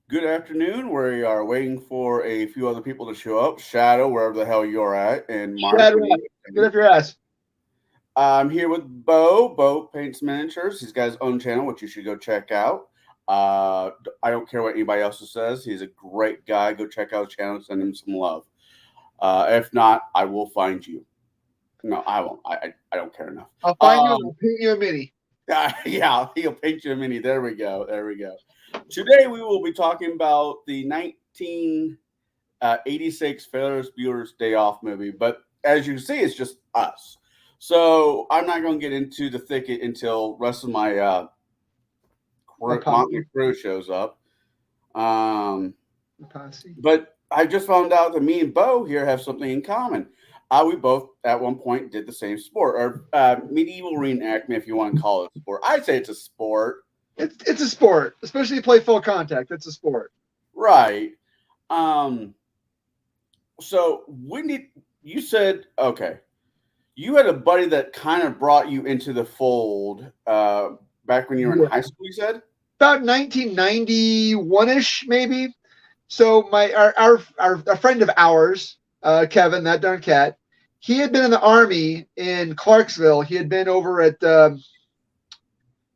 Good afternoon. We are waiting for a few other people to show up. Shadow, wherever the hell you're at, and Mark. Shut up. Get up your ass. I'm here with Bo. Bo paints miniatures. He's got his own channel, which you should go check out. I don't care what anybody else says. He's a great guy. Go check out his channel. Send him some love. If not, I will find you. No, I won't. I don't care enough. I'll find you and I'll paint you a mini. Yeah, he'll paint you a mini. There we go. There we go. Today we will be talking about the 1986 Ferris Bueller's Day Off movie. But as you can see, it's just us. So I'm not going to get into the thicket until the rest of my motley crew shows up. But I just found out that me and Bo here have something in common. We both at one point did the same sport, or medieval reenactment, if you want to call it a sport. I'd say it's a sport. It's a sport, especially if you play full contact. It's a sport, right? So when did you said okay? You had a buddy that kind of brought you into the fold back when you were in high school. You said about 1991ish, maybe. So our friend of ours, Kevin, that darn cat, he had been in the Army in Clarksville. He had been over at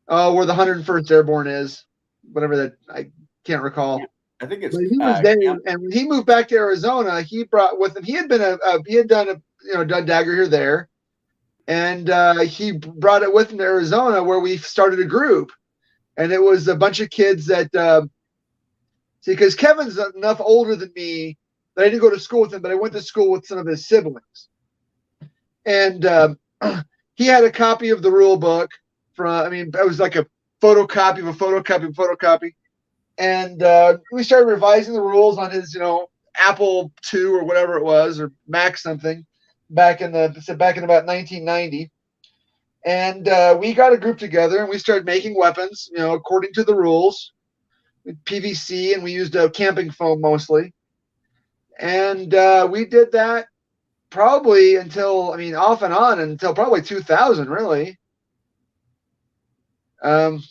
where the 101st Airborne is, whatever that, I can't recall. Yeah, I think it's. But he was there, and when he moved back to Arizona, he brought with him. He had done dagger here there, and he brought it with him to Arizona, where we started a group, and it was a bunch of kids that. See, because Kevin's enough older than me that I didn't go to school with him, but I went to school with some of his siblings. And he had a copy of the rule book it was like a photocopy of a photocopy of a photocopy. And we started revising the rules on his, Apple II or whatever it was, or Mac something, back in about 1990. And we got a group together and we started making weapons, according to the rules. PVC, and we used camping foam mostly. And we did that probably off and on until probably 2000, really. And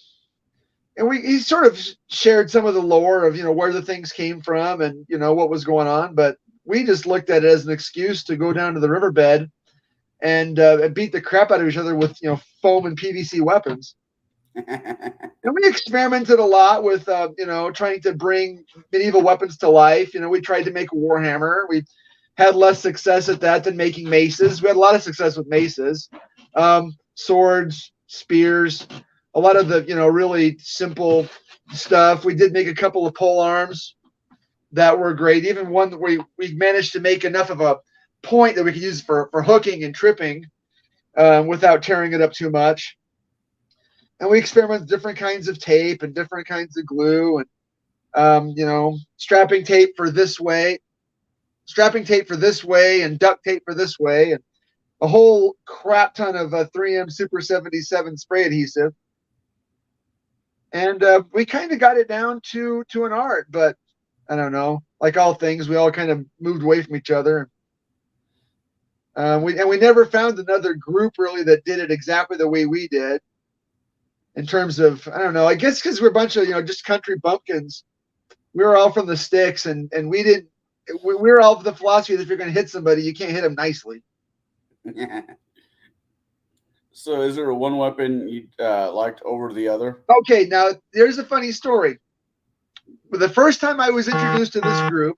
he sort of shared some of the lore of, where the things came from and, what was going on. But we just looked at it as an excuse to go down to the riverbed and beat the crap out of each other with, foam and PVC weapons. And we experimented a lot with, trying to bring medieval weapons to life. We tried to make a Warhammer. We had less success at that than making maces. We had a lot of success with maces, swords, spears, a lot of the, really simple stuff. We did make a couple of pole arms that were great. Even one that we managed to make enough of a point that we could use for hooking and tripping without tearing it up too much. And we experimented with different kinds of tape and different kinds of glue and, strapping tape for this way and duct tape for this way and a whole crap ton of 3M Super 77 spray adhesive. And we kind of got it down to an art, but I don't know, like all things, we all kind of moved away from each other. We never found another group really that did it exactly the way we did. In terms of, I don't know, I guess because we're a bunch of, just country bumpkins. We were all from the sticks and we were all of the philosophy that if you're going to hit somebody, you can't hit them nicely. So is there one weapon you liked over the other? Okay, now there's a funny story. The first time I was introduced to this group.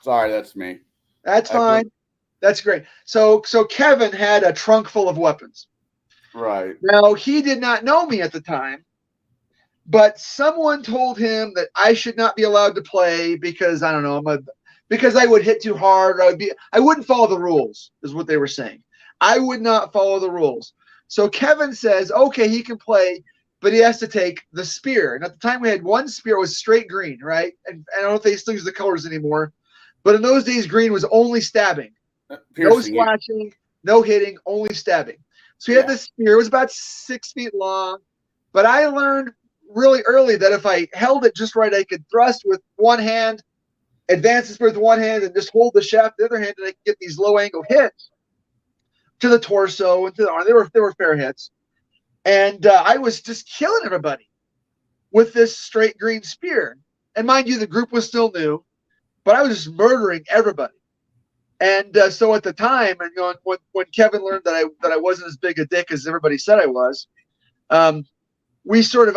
Sorry, that's me. That's fine. That's great. So Kevin had a trunk full of weapons. Right. Now, he did not know me at the time, but someone told him that I should not be allowed to play because, I don't know, because I would hit too hard. Or I wouldn't follow the rules, is what they were saying. I would not follow the rules. So Kevin says, okay, he can play, but he has to take the spear. And at the time we had one spear, it was straight green, right? And I don't know if they still use the colors anymore, but in those days, green was only stabbing. No slashing, no hitting, only stabbing. So he had this spear. It was about 6 feet long. But I learned really early that if I held it just right, I could thrust with one hand, advance the spear with one hand, and just hold the shaft with the other hand, and I could get these low-angle hits to the torso and to the arm. They were fair hits. And I was just killing everybody with this straight green spear. and mind you, the group was still new, but I was just murdering everybody. And so at the time, and when Kevin learned that I wasn't as big a dick as everybody said I was, I sort of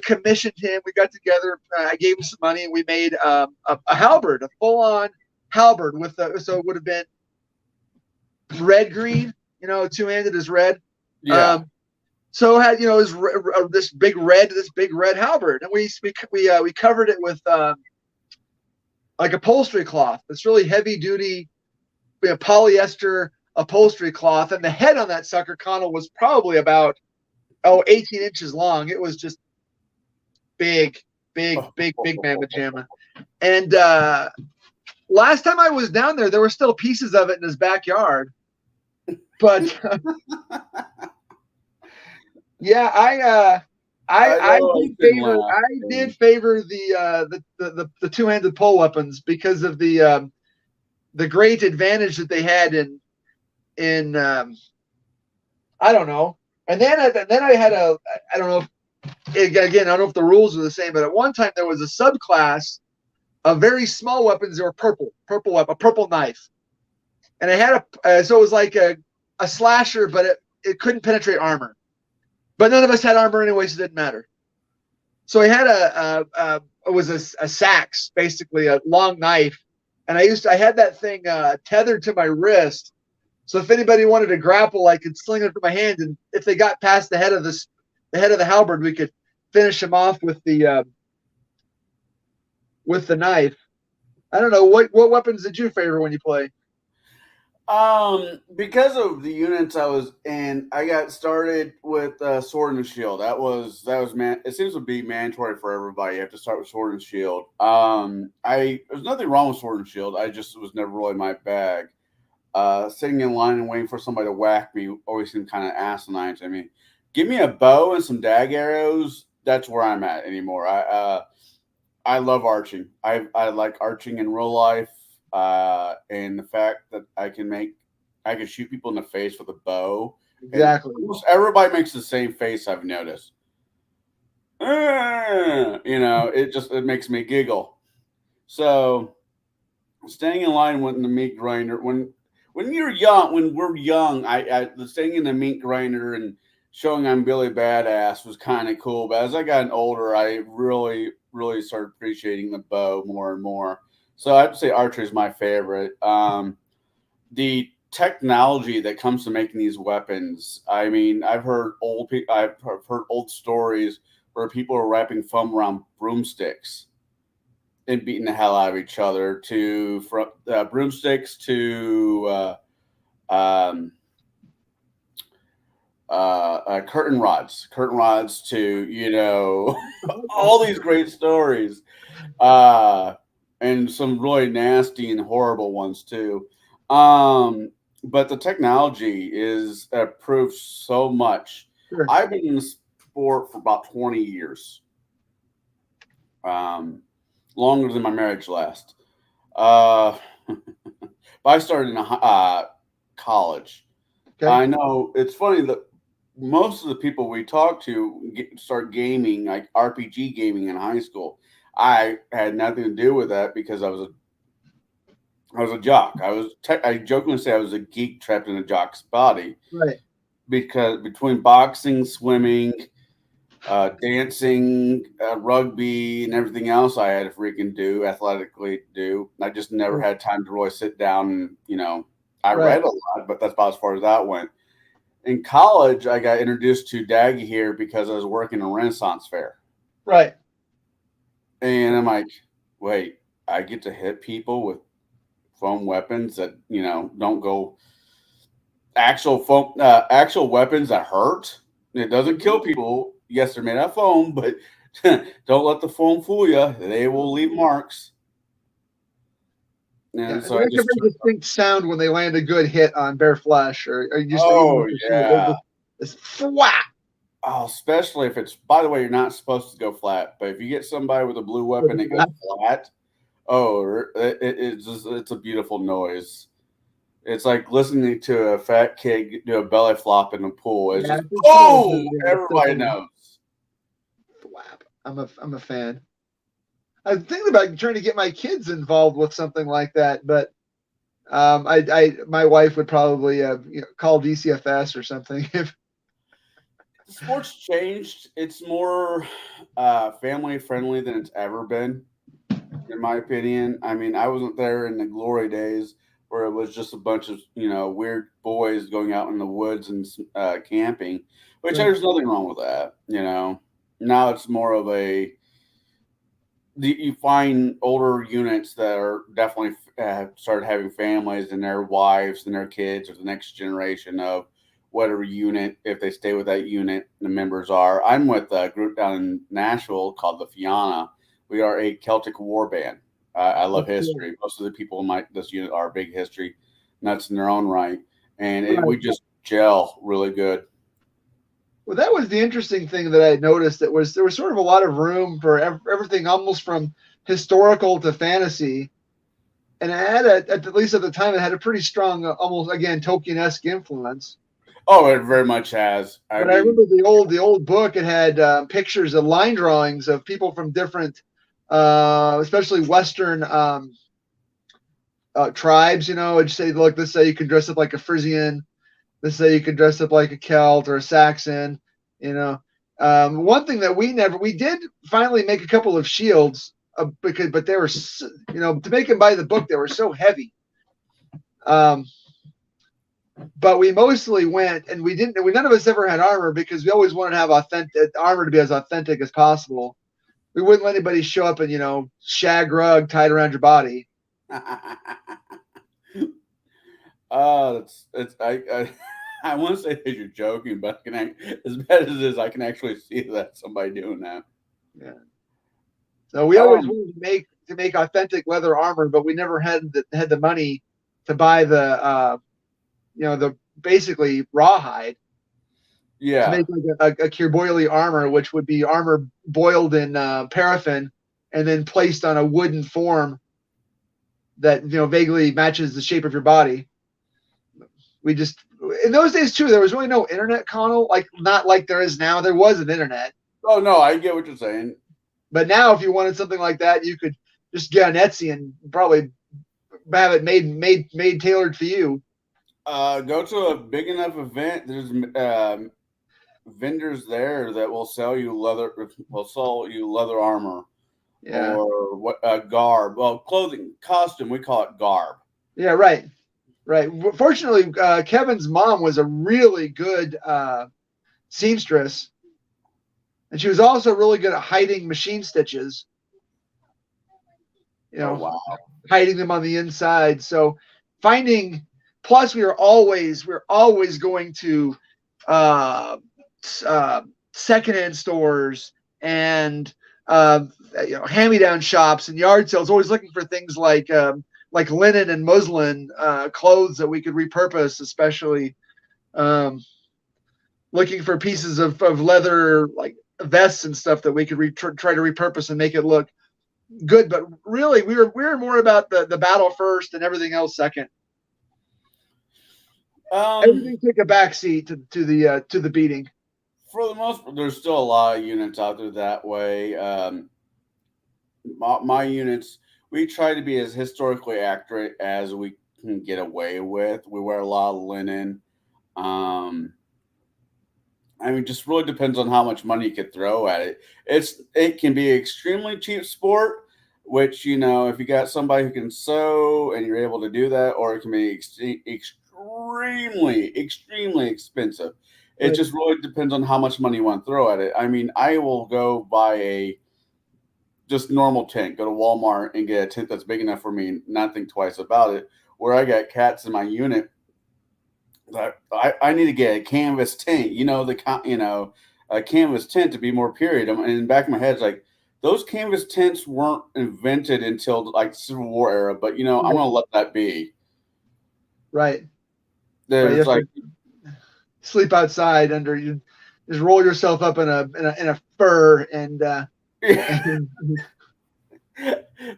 commissioned him. We got together. I gave him some money, and we made a halberd, a full-on halberd so it would have been red green, two-handed is red. Yeah. So it had this big red halberd, and we covered it with like upholstery cloth. It's really heavy duty polyester upholstery cloth, and the head on that sucker, Connell, was probably about 18 inches long. It was just big mamma jamma. And last time I was down there were still pieces of it in his backyard. But yeah, I did favor the two-handed pole weapons because of the great advantage that they had in I don't know. And then I had I don't know I don't know if the rules are the same, but at one time there was a subclass of very small weapons that were purple weapon, a purple knife, and it had so it was like a slasher, but it couldn't penetrate armor. But none of us had armor anyway, so it didn't matter. So I had it was a sax, basically a long knife, and I had that thing tethered to my wrist. So if anybody wanted to grapple, I could sling it from my hand, and if they got past the head of the halberd, we could finish him off with the knife. I don't know what weapons did you favor when you play? Because of the units I was in, I got started with sword and shield. That was man. It seems to be mandatory for everybody. You have to start with sword and shield. There's nothing wrong with sword and shield. I just was never really my bag. Sitting in line and waiting for somebody to whack me always seemed kind of asinine to me. Give me a bow and some dag arrows. That's where I'm at anymore. I love arching. I like arching in real life. And the fact that I can shoot people in the face with a bow. Exactly. Almost everybody makes the same face, I've noticed. It makes me giggle. So staying in line with the meat grinder when we're young, I staying in the meat grinder and showing I'm Billy Badass was kind of cool. But as I got older, I really, really started appreciating the bow more and more. So I'd say archery is my favorite. The technology that comes to making these weapons. I mean, I've heard old stories where people are wrapping foam around broomsticks and beating the hell out of each other. From broomsticks to curtain rods to all these great stories. And some really nasty and horrible ones too. But the technology is improved so much. Sure. I've been in the sport for about 20 years. Longer than my marriage last. But I started in college. Okay. I know it's funny that most of the people we talk to start gaming, like RPG gaming in high school. I had nothing to do with that because I was a jock. I jokingly say I was a geek trapped in a jock's body. Right. Because between boxing, swimming, dancing, rugby, and everything else I had to freaking do, athletically do, I just never had time to really sit down and, I read a lot, but that's about as far as that went. In college, I got introduced to Daggy here because I was working a Renaissance fair. Right. And I'm like, wait, I get to hit people with foam weapons that, don't go actual weapons that hurt. It doesn't kill people. Yes, they're made out of foam, but don't let the foam fool you. They will leave marks. And so I make a very distinct sound when they land a good hit on bare flesh, or just it's flat. Oh, especially if it's. By the way, you're not supposed to go flat, but if you get somebody with a blue weapon that goes flat, it's a beautiful noise. It's like listening to a fat kid do a belly flop in a pool. It's just everybody knows. Flap. I'm a fan. I was thinking about trying to get my kids involved with something like that, but my wife would probably call DCFS or something. If The sport's changed. It's more family friendly than it's ever been, in my opinion. I mean, I wasn't there in the glory days where it was just a bunch of weird boys going out in the woods and camping, which right, there's nothing wrong with that. Now it's more of a you find older units that are definitely started having families and their wives and their kids or the next generation of whatever unit, if they stay with that unit, the members are. I'm with a group down in Nashville called the Fianna. We are a Celtic war band. I love that's cool. history. Most of the people in this unit are big history nuts in their own right, and we Right. just gel really good. Well, that was the interesting thing that I noticed. That was there was sort of a lot of room for everything, almost from historical to fantasy, and it had at least at the time it had a pretty strong, almost again Tolkien-esque influence. Oh, it very much has. I But I mean, remember the old book. It had pictures and line drawings of people from different, especially Western tribes. It'd say, look, this say you can dress up like a Frisian. This say you can dress up like a Celt or a Saxon. You know, one thing that we did finally make a couple of shields but they were to make them by the book they were so heavy. Um, but we mostly went and we didn't we none of us ever had armor because we always wanted to have authentic armor to be as authentic as possible. We wouldn't let anybody show up in shag rug tied around your body. it's I want to say that you're joking, but as bad as it is, I can actually see that somebody doing that. Yeah. So we always Um, wanted to make authentic leather armor, but we never had the money to buy the basically rawhide to yeah. make like a Kirboili armor, which would be armor boiled in paraffin and then placed on a wooden form that vaguely matches the shape of your body. We just in those days too, there was really no internet, Connell. Like not like there is now. There was an internet, Oh no, I get what you're saying. but now if you wanted something like that, you could just get on Etsy and probably have it made tailored for you. Go to a big enough event. There's vendors there that will sell you leather armor Yeah, or what garb. Well, clothing, costume. We call it garb. yeah, right, right. Fortunately, Kevin's mom was a really good seamstress, and she was also really good at hiding machine stitches. You Oh know, wow. hiding them on the inside. So finding. Plus, we were always going to uh, secondhand stores and hand-me-down shops and yard sales, always looking for things like linen and muslin clothes that we could repurpose, especially um, looking for pieces of leather like vests and stuff that we could try to repurpose and make it look good. But really, we were more about the battle first and everything else second. Um, Everything took a backseat to the beating. for the most part, there's still a lot of units out there that way. My units, we try to be as historically accurate as we can get away with. We wear a lot of linen. Um, I mean, just really depends on how much money you could throw at it. It can be extremely cheap sport, which if you got somebody who can sew and you're able to do that, or it can be extremely expensive. It Right. just really depends on how much money you want to throw at it. I mean, I will go buy a just normal tent, go to Walmart and get a tent that's big enough for me, and not think twice about it. Where I got cats in my unit, I need to get a canvas tent. A canvas tent to be more period. And in the back of my head, it's like those canvas tents weren't invented until like Civil War era. But I'm Right. gonna let that be. Right. Right. You There's have like to sleep outside under you. Just roll yourself up in a fur and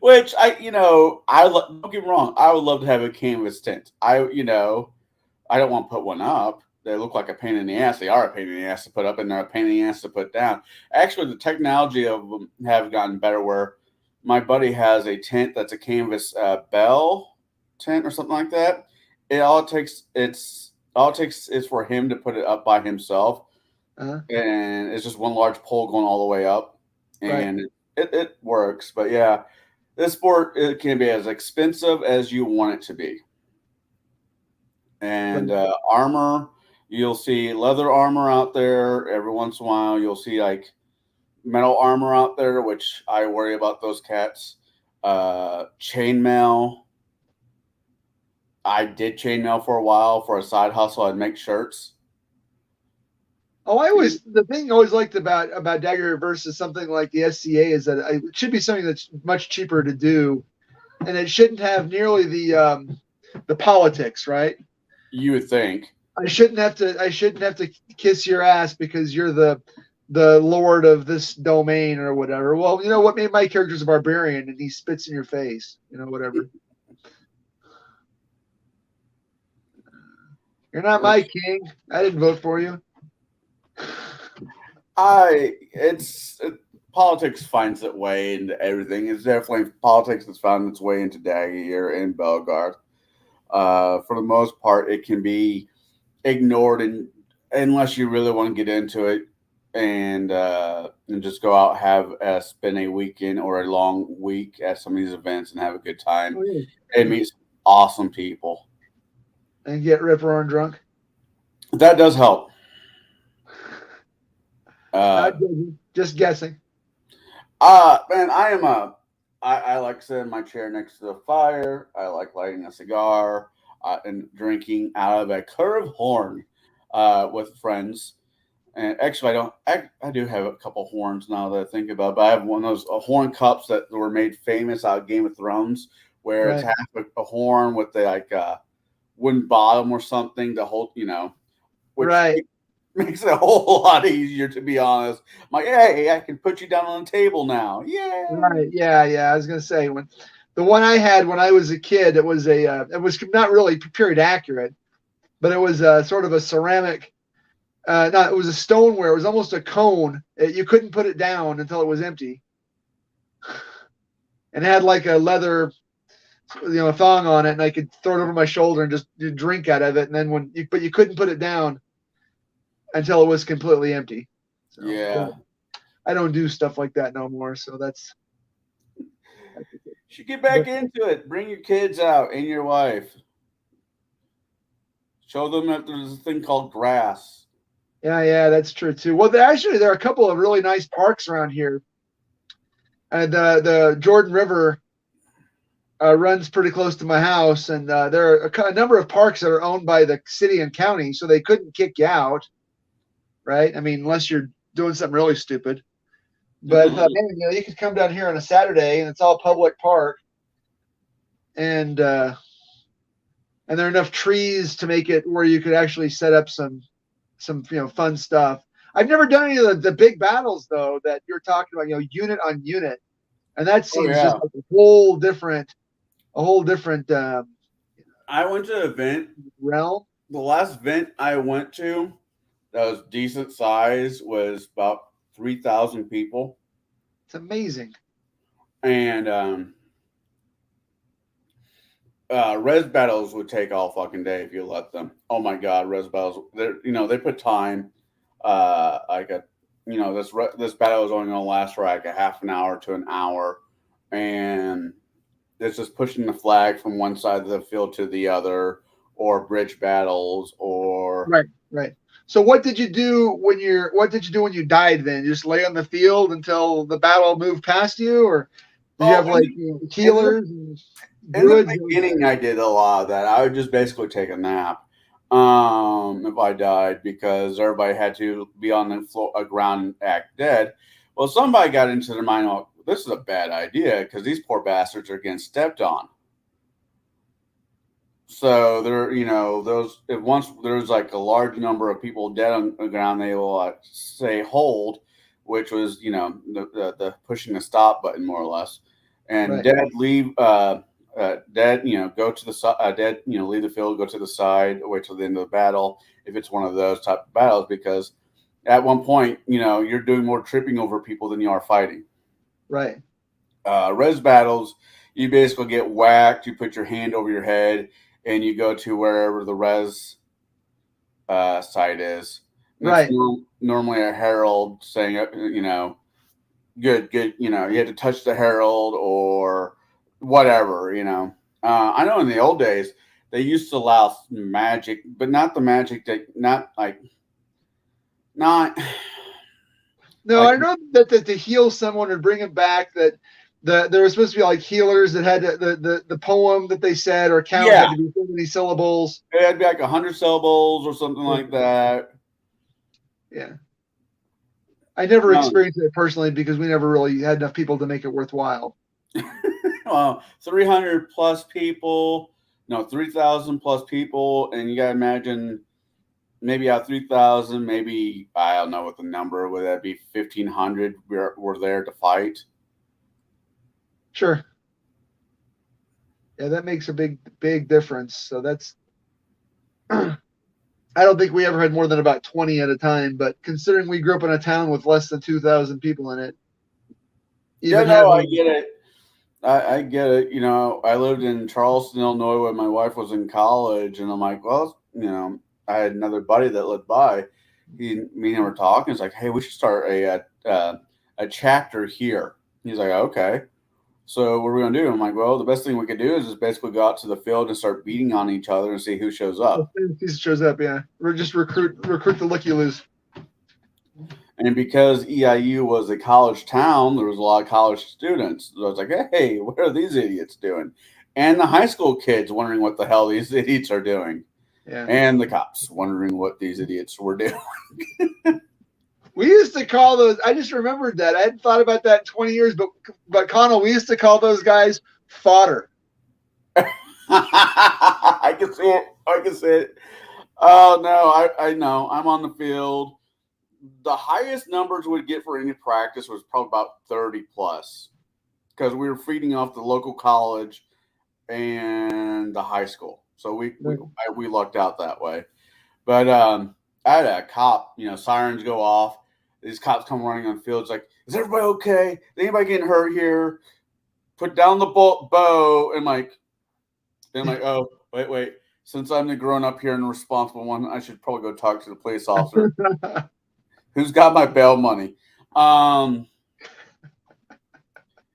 which don't get me wrong, I would love to have a canvas tent. I don't want to put one up. They look like a pain in the ass. They are a pain in the ass to put up, and they're a pain in the ass to put down. Actually, the technology of them have gotten better. Where my buddy has a tent that's a canvas bell tent or something like that. All it takes is for him to put it up by himself, Uh-huh. and it's just one large pole going all the way up, Right. and it works. But yeah, this sport, it can be as expensive as you want it to be. And Right. armor, you'll see leather armor out there every once in a while. You'll see like metal armor out there, which I worry about those cats. Chainmail. I did chainmail for a while for a side hustle. I'd make shirts. Oh, the thing I always liked about Dagger versus something like the SCA is that it should be something that's much cheaper to do, and it shouldn't have nearly the politics, right? You would think. I shouldn't have to kiss your ass because you're the lord of this domain or whatever. Well, you know what made my character's a barbarian and he spits in your face, whatever. You're not my king. I didn't vote for you. I it's it, Politics finds its way into everything. It's definitely politics that's found its way into Daggy here in Belgard. For the most part, it can be ignored, and unless you really want to get into it and just go out, have spend a weekend or a long week at some of these events and have a good time Oh, yeah. and meet some awesome people. And get rip roaring drunk. That does help. Not Uh, judging, just guessing. Man, I like sitting in my chair next to the fire. I like lighting a cigar and drinking out of a curved horn with friends. And actually, I do have a couple horns now that I think about it, but I have one of those horn cups that were made famous out of Game of Thrones, where it's Right. half a horn with the wooden bottom or something to hold, which Right. makes it a whole lot easier, to be honest. I'm like, hey, I can put you down on the table now. Right. Yay! Yeah. Yeah. I was gonna say when the one I had when I was a kid, it was not really period accurate, but it was sort of a ceramic. No, it was a stoneware. It was almost a cone. You couldn't put it down until it was empty, and it had like a leather, thong on it, and I could throw it over my shoulder and just drink out of it. And then but you couldn't put it down until it was completely empty. So, but Yeah. I don't do stuff like that no more. So that's Should get but back into it. Bring your kids out and your wife. Show them that there's a thing called grass. yeah, yeah, that's true too. Well, there are a couple of really nice parks around here. And the Jordan River runs pretty close to my house, and there are a number of parks that are owned by the city and county, so they couldn't kick you out, right? I mean, unless you're doing something really stupid. But I thought, man, you could come down here on a Saturday, and it's all public park, and there are enough trees to make it where you could actually set up some fun stuff. I've never done any of the big battles though that you're talking about, unit on unit, and that Oh seems just yeah. like a whole different I went to an event. realm. The last event I went to that was decent size was about 3,000 people. It's amazing. And res battles would take all fucking day if you let them. Oh my god, res battles. They put time. Like a, this battle is only going to last for like a half an hour to an hour, and it's just pushing the flag from one side of the field to the other, or bridge battles, or Right, right. So what did you do when you died then? You just lay on the field until the battle moved past you, or did you oh, have like healers and in the druids? beginning, I did a lot of that. I would just basically take a nap if I died, because everybody had to be on the floor, ground and act dead. Well, somebody got into their mind, oh, this is a bad idea because these poor bastards are getting stepped on. So there, those if once there's like a large number of people dead on the ground, they will say hold, which was the pushing the stop button more or less, and Right, dead leave. Dead, go to the side. Dead, leave the field, go to the side, wait till the end of the battle. If it's one of those type of battles, because at one point, you're doing more tripping over people than you are fighting. right. Res battles, you basically get whacked. You put your hand over your head, and you go to wherever the res site is. And it's Right. normally a herald saying, good, good. You had to touch the herald or whatever. I know in the old days they used to allow magic, but not the magic that not No, like I know that to heal someone or bring him back, that there was supposed to be like healers that had the poem that they said or count yeah, had to be so many syllables. it had to be like 100 syllables or something Yeah. like that. Yeah. I never Um, experienced it personally because we never really had enough people to make it worthwhile. 300 plus people, no, 3,000 plus people, and you got to imagine maybe out of 3,000, maybe I don't know what the number would that be, 1,500 were there to fight. Sure. Yeah, that makes a big difference. So that's I don't think we ever had more than about 20 at a time, but considering we grew up in a town with less than 2,000 people in it, Yeah, even no, I having get it. I get it. I lived in Charleston, Illinois when my wife was in college, and I'm like, well, I had another buddy that lived by. Me and him were talking. It's like, hey, we should start a chapter here. He's like, okay. So what are we gonna do? I'm like, well, the best thing we could do is just basically go out to the field and start beating on each other and see who shows up. he shows up, yeah. We're just recruit the looky loos. And because EIU was a college town, there was a lot of college students. So I was like, hey, what are these idiots doing? And the high school kids wondering what the hell these idiots are doing. Yeah. And the cops wondering what these idiots were doing. We used to call those. I just remembered that. I hadn't thought about that in 20 years, but Connell, we used to call those guys fodder. I can see it. I can see it. Oh no, I know. I'm on the field. The highest numbers we'd get for any practice was probably about 30 plus because we were feeding off the local college and the high school. So we lucked out that way. But I had a cop, sirens go off. These cops come running on the field. It's like, is everybody okay? Is anybody getting hurt here? Put down the bow. And oh, wait. Since I'm the grown up here and responsible one, I should probably go talk to the police officer who's got my bail money. And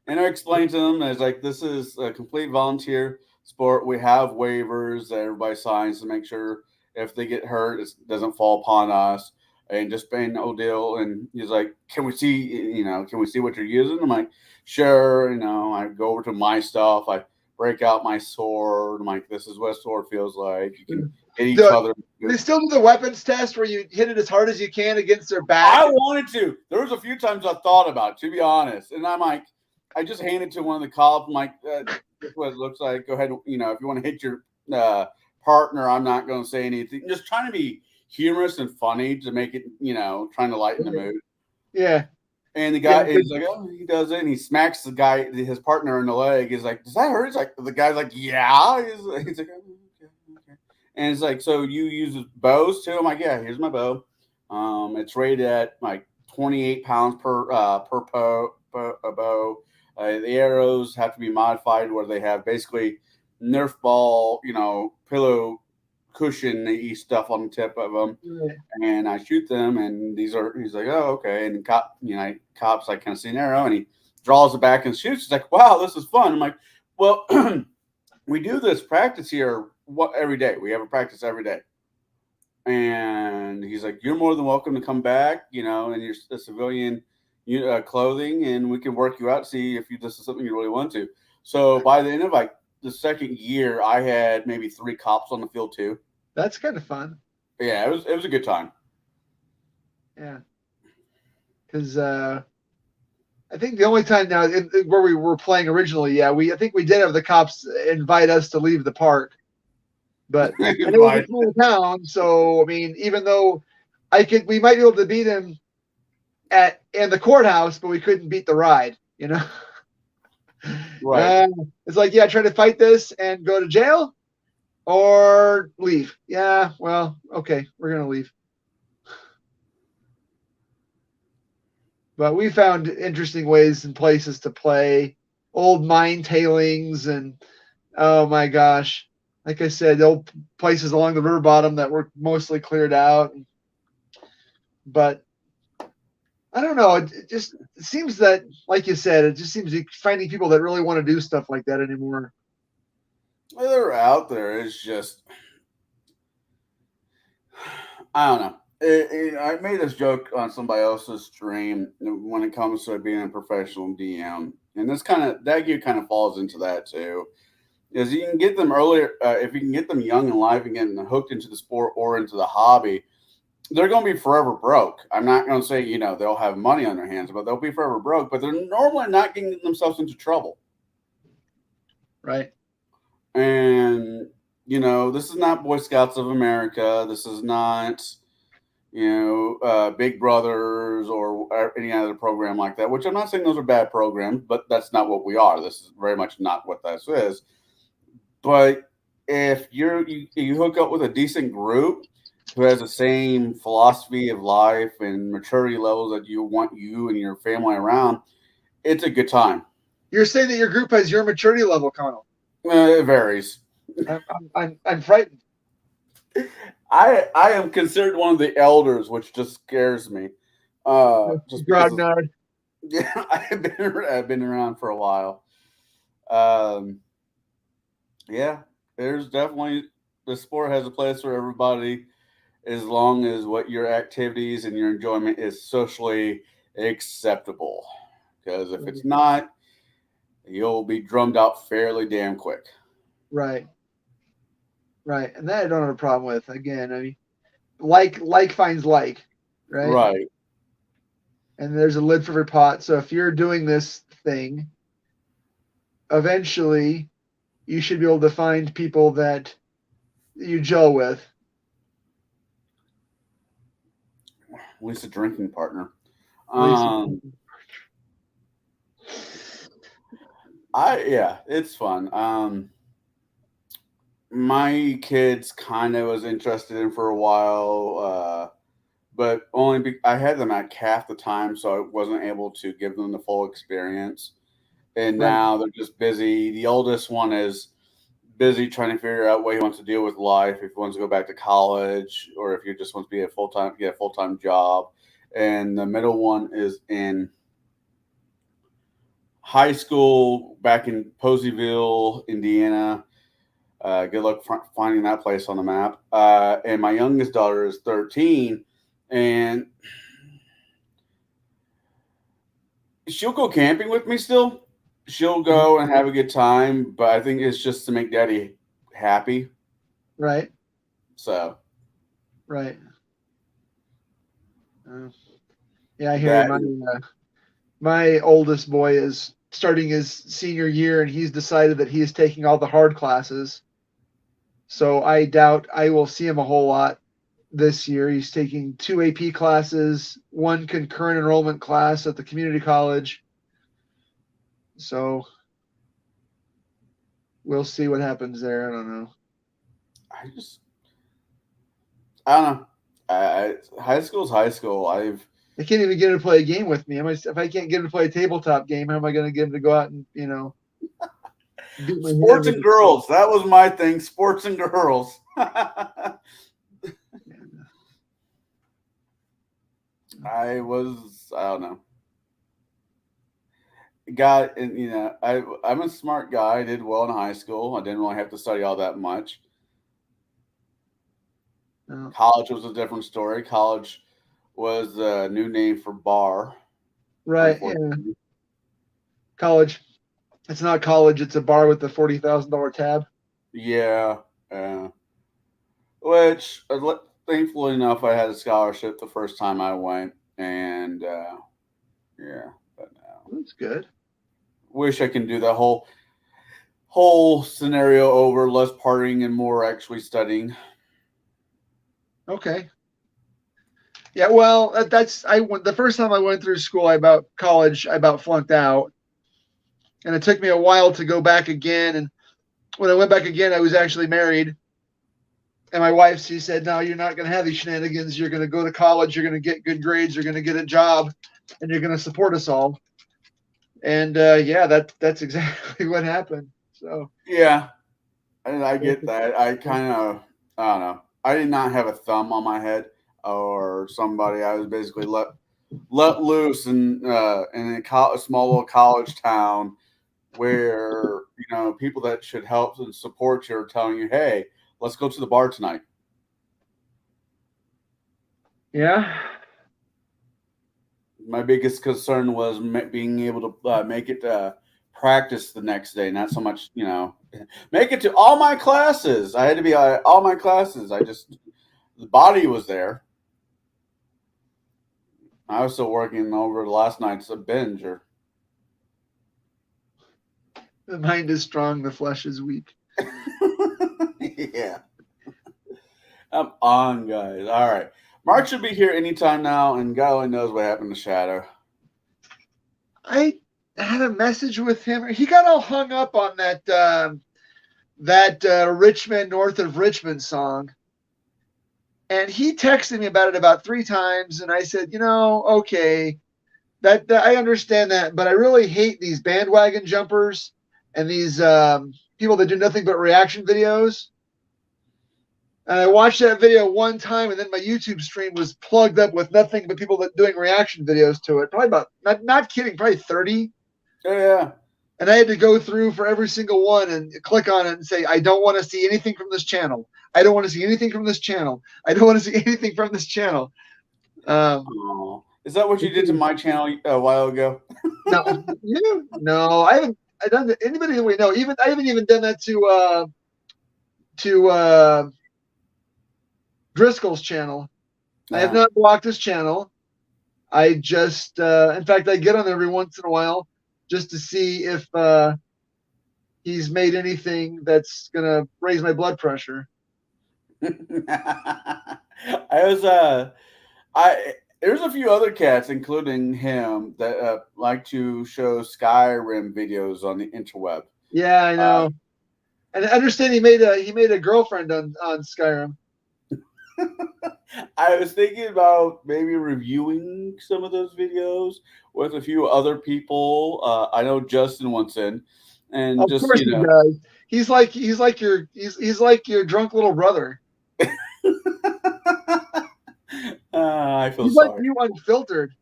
I explained to them, as like, this is a complete volunteer sport. We have waivers that everybody signs to make sure if they get hurt, it doesn't fall upon us. And just paying no deal. And he's like, can we see what you're using? I'm like, sure. I go over to my stuff. I break out my sword. I'm like, this is what a sword feels like. You can hit each other. They still do the weapons test where you hit it as hard as you can against their back. I wanted to. There was a few times I thought about it, to be honest. And I'm like, I just handed to one of the cops. I'm like, this is what it looks like. Go ahead. If you want to hit your partner, I'm not going to say anything. Just trying to be humorous and funny to make it, trying to lighten the mood. Yeah. And the guy is like, oh, he does it. And he smacks his partner in the leg. He's like, does that hurt? He's like, the guy's like, yeah. He's like, oh, okay. And it's like, so you use bows too? I'm like, yeah, here's my bow. It's rated at like 28 pounds per bow. The arrows have to be modified where they have basically Nerf ball, pillow cushion stuff on the tip of them, and I shoot them, and he's like, oh, okay, and cops like, kind of see an arrow, and he draws it back and shoots. He's like, wow, this is fun. I'm like, well, we do this practice here every day. We have a practice every day. And he's like, you're more than welcome to come back, in your civilian clothing, and we can work you out, see if this is something you really want to. So by the end of like the second year, I had maybe 3 cops on the field too. That's kind of fun. Yeah, it was a good time. Yeah, because I think the only time now where we were playing originally, I think we did have the cops invite us to leave the park, but it was a small town, so I mean, even though we might be able to beat him in the courthouse, but we couldn't beat the ride, Right. It's like, try to fight this and go to jail or leave. Yeah, well, okay, we're going to leave. But we found interesting ways and places to play. old mine tailings, and oh my gosh, like I said, the old places along the river bottom that were mostly cleared out. But I don't know. It seems that, like you said, it just seems to be finding people that really want to do stuff like that anymore. They're out there. It's just, I don't know. I made this joke on somebody else's stream when it comes to being a professional DM, and this kind of that gear kind of falls into that too. Is you can get them earlier if you can get them young and live and getting hooked into the sport or into the hobby. They're going to be forever broke. I'm not going to say they'll have money on their hands, but they'll be forever broke. But they're normally not getting themselves into trouble. Right. And this is not Boy Scouts of America. This is not Big Brothers or any other program like that. Which I'm not saying those are bad programs, but that's not what we are. This is very much not what this is. But if you hook up with a decent group who has the same philosophy of life and maturity levels that you want you and your family around, it's a good time. You're saying that your group has your maturity level, Connell. It varies. I'm frightened. I am considered one of the elders, which just scares me. Just grognard. Yeah, I've been around for a while. Yeah, there's definitely the sport has a place for everybody, as long as what your activities and your enjoyment is socially acceptable. Because if it's not, you'll be drummed out fairly damn quick. Right. Right. And that I don't have a problem with. Again, I mean, like finds like, right? Right. And there's a lid for every pot. So if you're doing this thing, eventually you should be able to find people that you gel with. At least a drinking partner. It's fun. My kids kind of was interested in for a while, but I had them at half the time, so I wasn't able to give them the full experience. And now they're just busy. The oldest one is busy trying to figure out what he wants to deal with life, if he wants to go back to college, or if he just wants to be get a full time job. And the middle one is in high school back in Poseyville, Indiana. Good luck finding that place on the map. And my youngest daughter is 13, and she'll go camping with me still. She'll go and have a good time, but I think it's just to make daddy happy. Right. So. Right. Yeah, I hear my oldest boy is starting his senior year, and he's decided that he is taking all the hard classes. So I doubt I will see him a whole lot this year. He's taking 2 AP classes, 1 concurrent enrollment class at the community college. So we'll see what happens there. I don't know. I don't know. High school's high school. I can't even get him to play a game with me. If I can't get him to play a tabletop game, how am I going to get him to go out and sports and girls? That was my thing. Sports and girls. I don't know. I'm a smart guy. I did well in high school. I didn't really have to study all that much. No. College was a different story. College was a new name for bar. Right. Yeah. College. It's not college. It's a bar with the $40,000 tab. Yeah. Which, thankfully enough, I had a scholarship the first time I went, and yeah. But that's good. Wish I can do that whole scenario over, less partying and more actually studying. Okay. Yeah, well, the first time I went through school, I about flunked out, and it took me a while to go back again. And when I went back again, I was actually married, and my wife, she said, "No, you're not going to have these shenanigans. You're going to go to college. You're going to get good grades. You're going to get a job, and you're going to support us all." And that's exactly what happened. So Yeah, and I get that. I don't know. I did not have a thumb on my head or somebody. I was basically let loose in a small little college town where people that should help and support you are telling you, "Hey, let's go to the bar tonight." yeah, My biggest concern was being able to make it practice the next day, not so much make it to all my classes. I had to be all my classes. The body was there. I was still working over the last night's a binge. Or the mind is strong, the flesh is weak. yeah, I'm on, guys. All right, Mark should be here anytime now, and God only knows what happened to Shadow. I had a message with him. He got all hung up on that Richmond north of Richmond song, and he texted me about it about 3 times. And I said, okay, that I understand that, but I really hate these bandwagon jumpers and these people that do nothing but reaction videos. And I watched that video one time, and then my YouTube stream was plugged up with nothing but people that doing reaction videos to it. Probably about not kidding, probably 30. Yeah, And I had to go through for every single one and click on it and say, I don't want to see anything from this channel. I don't want to see anything from this channel. I don't want to see anything from this channel. oh, is that what you did to my channel a while ago? No, no, I haven't. I done that. Anybody that we know, even I haven't even done that to Driscoll's channel. I have not blocked his channel. I just, in fact, I get on every once in a while just to see if he's made anything that's gonna raise my blood pressure. I was I there's a few other cats, including him, that like to show Skyrim videos on the interweb. Yeah, I Uh, know. And I understand he made a girlfriend on Skyrim. I was thinking about maybe reviewing some of those videos with a few other people. I know Justin wants in, and Of just course he does. He's like your drunk little brother. I feel He's like sorry. you unfiltered.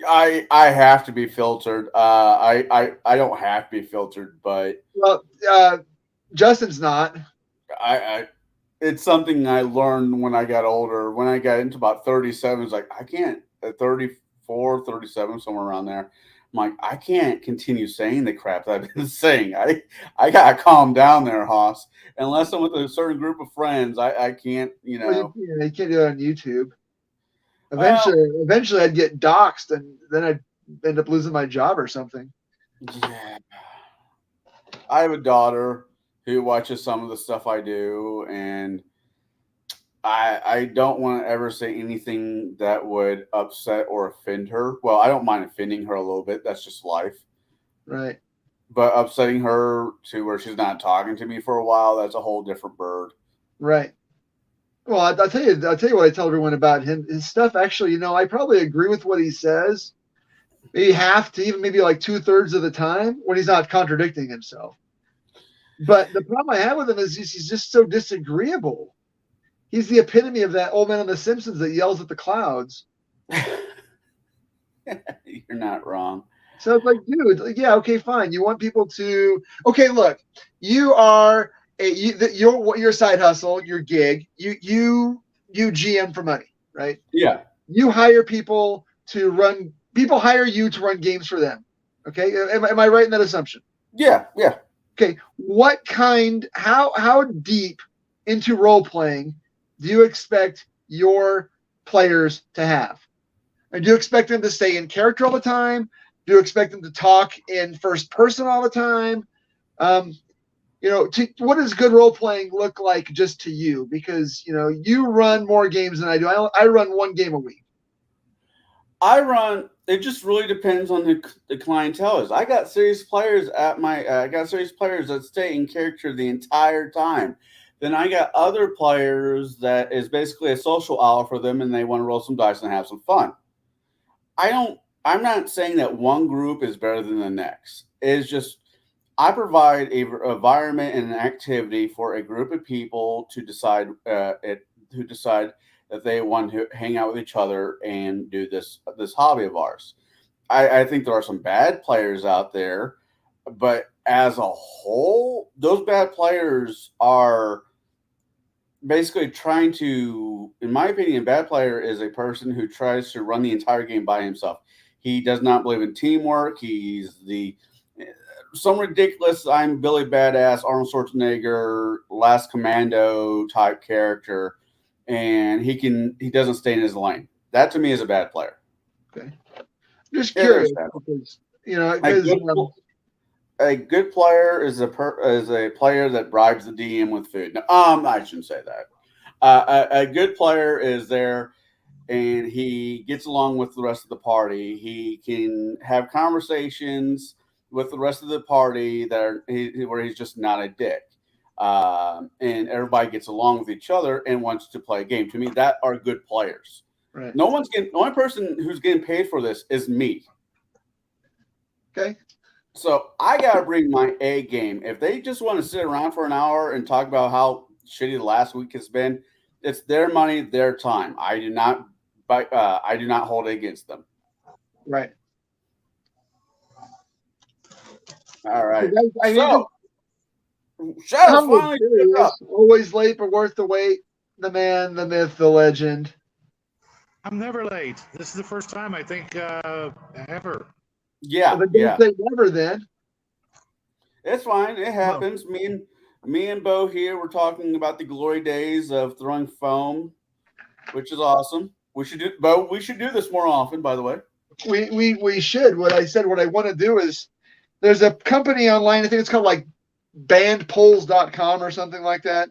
I have to be filtered. I don't have to be filtered, but Well, Justin's not. I it's something I learned when I got older. When I got into about 37, it's like I can't at 34, 37, somewhere around there. I'm like, I can't continue saying the crap that I've been saying. I gotta calm down there, Hoss. Unless I'm with a certain group of friends, I can't, Well, you can't do it on YouTube. Well, Eventually, I'd get doxxed, and then I'd end up losing my job or something. yeah. I have a daughter who watches some of the stuff I do, and I don't want to ever say anything that would upset or offend her. Well, I don't mind offending her a little bit. That's just life. Right. But upsetting her to where she's not talking to me for a while, that's a whole different bird. Right. Well, I'll tell you. I'll tell you what I tell everyone about him. His stuff, actually, I probably agree with what he says. Maybe half to even maybe like 2/3 of the time when he's not contradicting himself. But the problem I have with him is he's just so disagreeable. He's the epitome of that old man on The Simpsons that yells at the clouds. You're not wrong. So it's like, dude, like, yeah, okay, fine. You want people to, okay, look, you are your side hustle, your gig. You GM for money, right? Yeah. You hire people to run. People hire you to run games for them. Okay, am I right in that assumption? Yeah. Yeah. Okay, what kind? How deep into role playing do you expect your players to have? And do you expect them to stay in character all the time? Do you expect them to talk in first person all the time? Um, what does good role playing look like just to you? Because you run more games than I do. I run one game a week. I run. It just really depends on the clientele. Is I got serious players at my. I got serious players that stay in character the entire time. Then I got other players that is basically a social hour for them, and they want to roll some dice and have some fun. I don't. I'm not saying that one group is better than the next. It's just I provide a environment and an activity for a group of people to decide who decide that they want to hang out with each other and do this hobby of ours. I think there are some bad players out there, but as a whole, those bad players are basically trying to, in my opinion, a bad player is a person who tries to run the entire game by himself. He does not believe in teamwork. He's the some ridiculous I'm Billy Badass, Arnold Schwarzenegger, Last Commando type character, and he doesn't stay in his lane. That to me is a bad player. Okay. Just It curious is bad. because you know A because good, a good player is is a player that bribes the DM with food. No, I shouldn't say that. A good player is there and he gets along with the rest of the party. He can have conversations with the rest of the party where he's just not a dick. And everybody gets along with each other and wants to play a game. To me, that are good players. right. The only person who's getting paid for this is me. Okay. So I gotta bring my A game. If they just want to sit around for an hour and talk about how shitty the last week has been, it's their money, their time. I do not hold it against them. Right. All right. I mean, So Shadow's humble, finally showed up. serious, always late but worth the wait. The man, the myth, the legend. I'm never late. This is the first time I think ever. Yeah, Well, yeah. don't say never then. It's fine. It happens. Me and Bo here, we're talking about the glory days of throwing foam, which is awesome. We should do this more often, by the way. We should. What I want to do is there's a company online, I think it's called like bandpoles.com or something like that.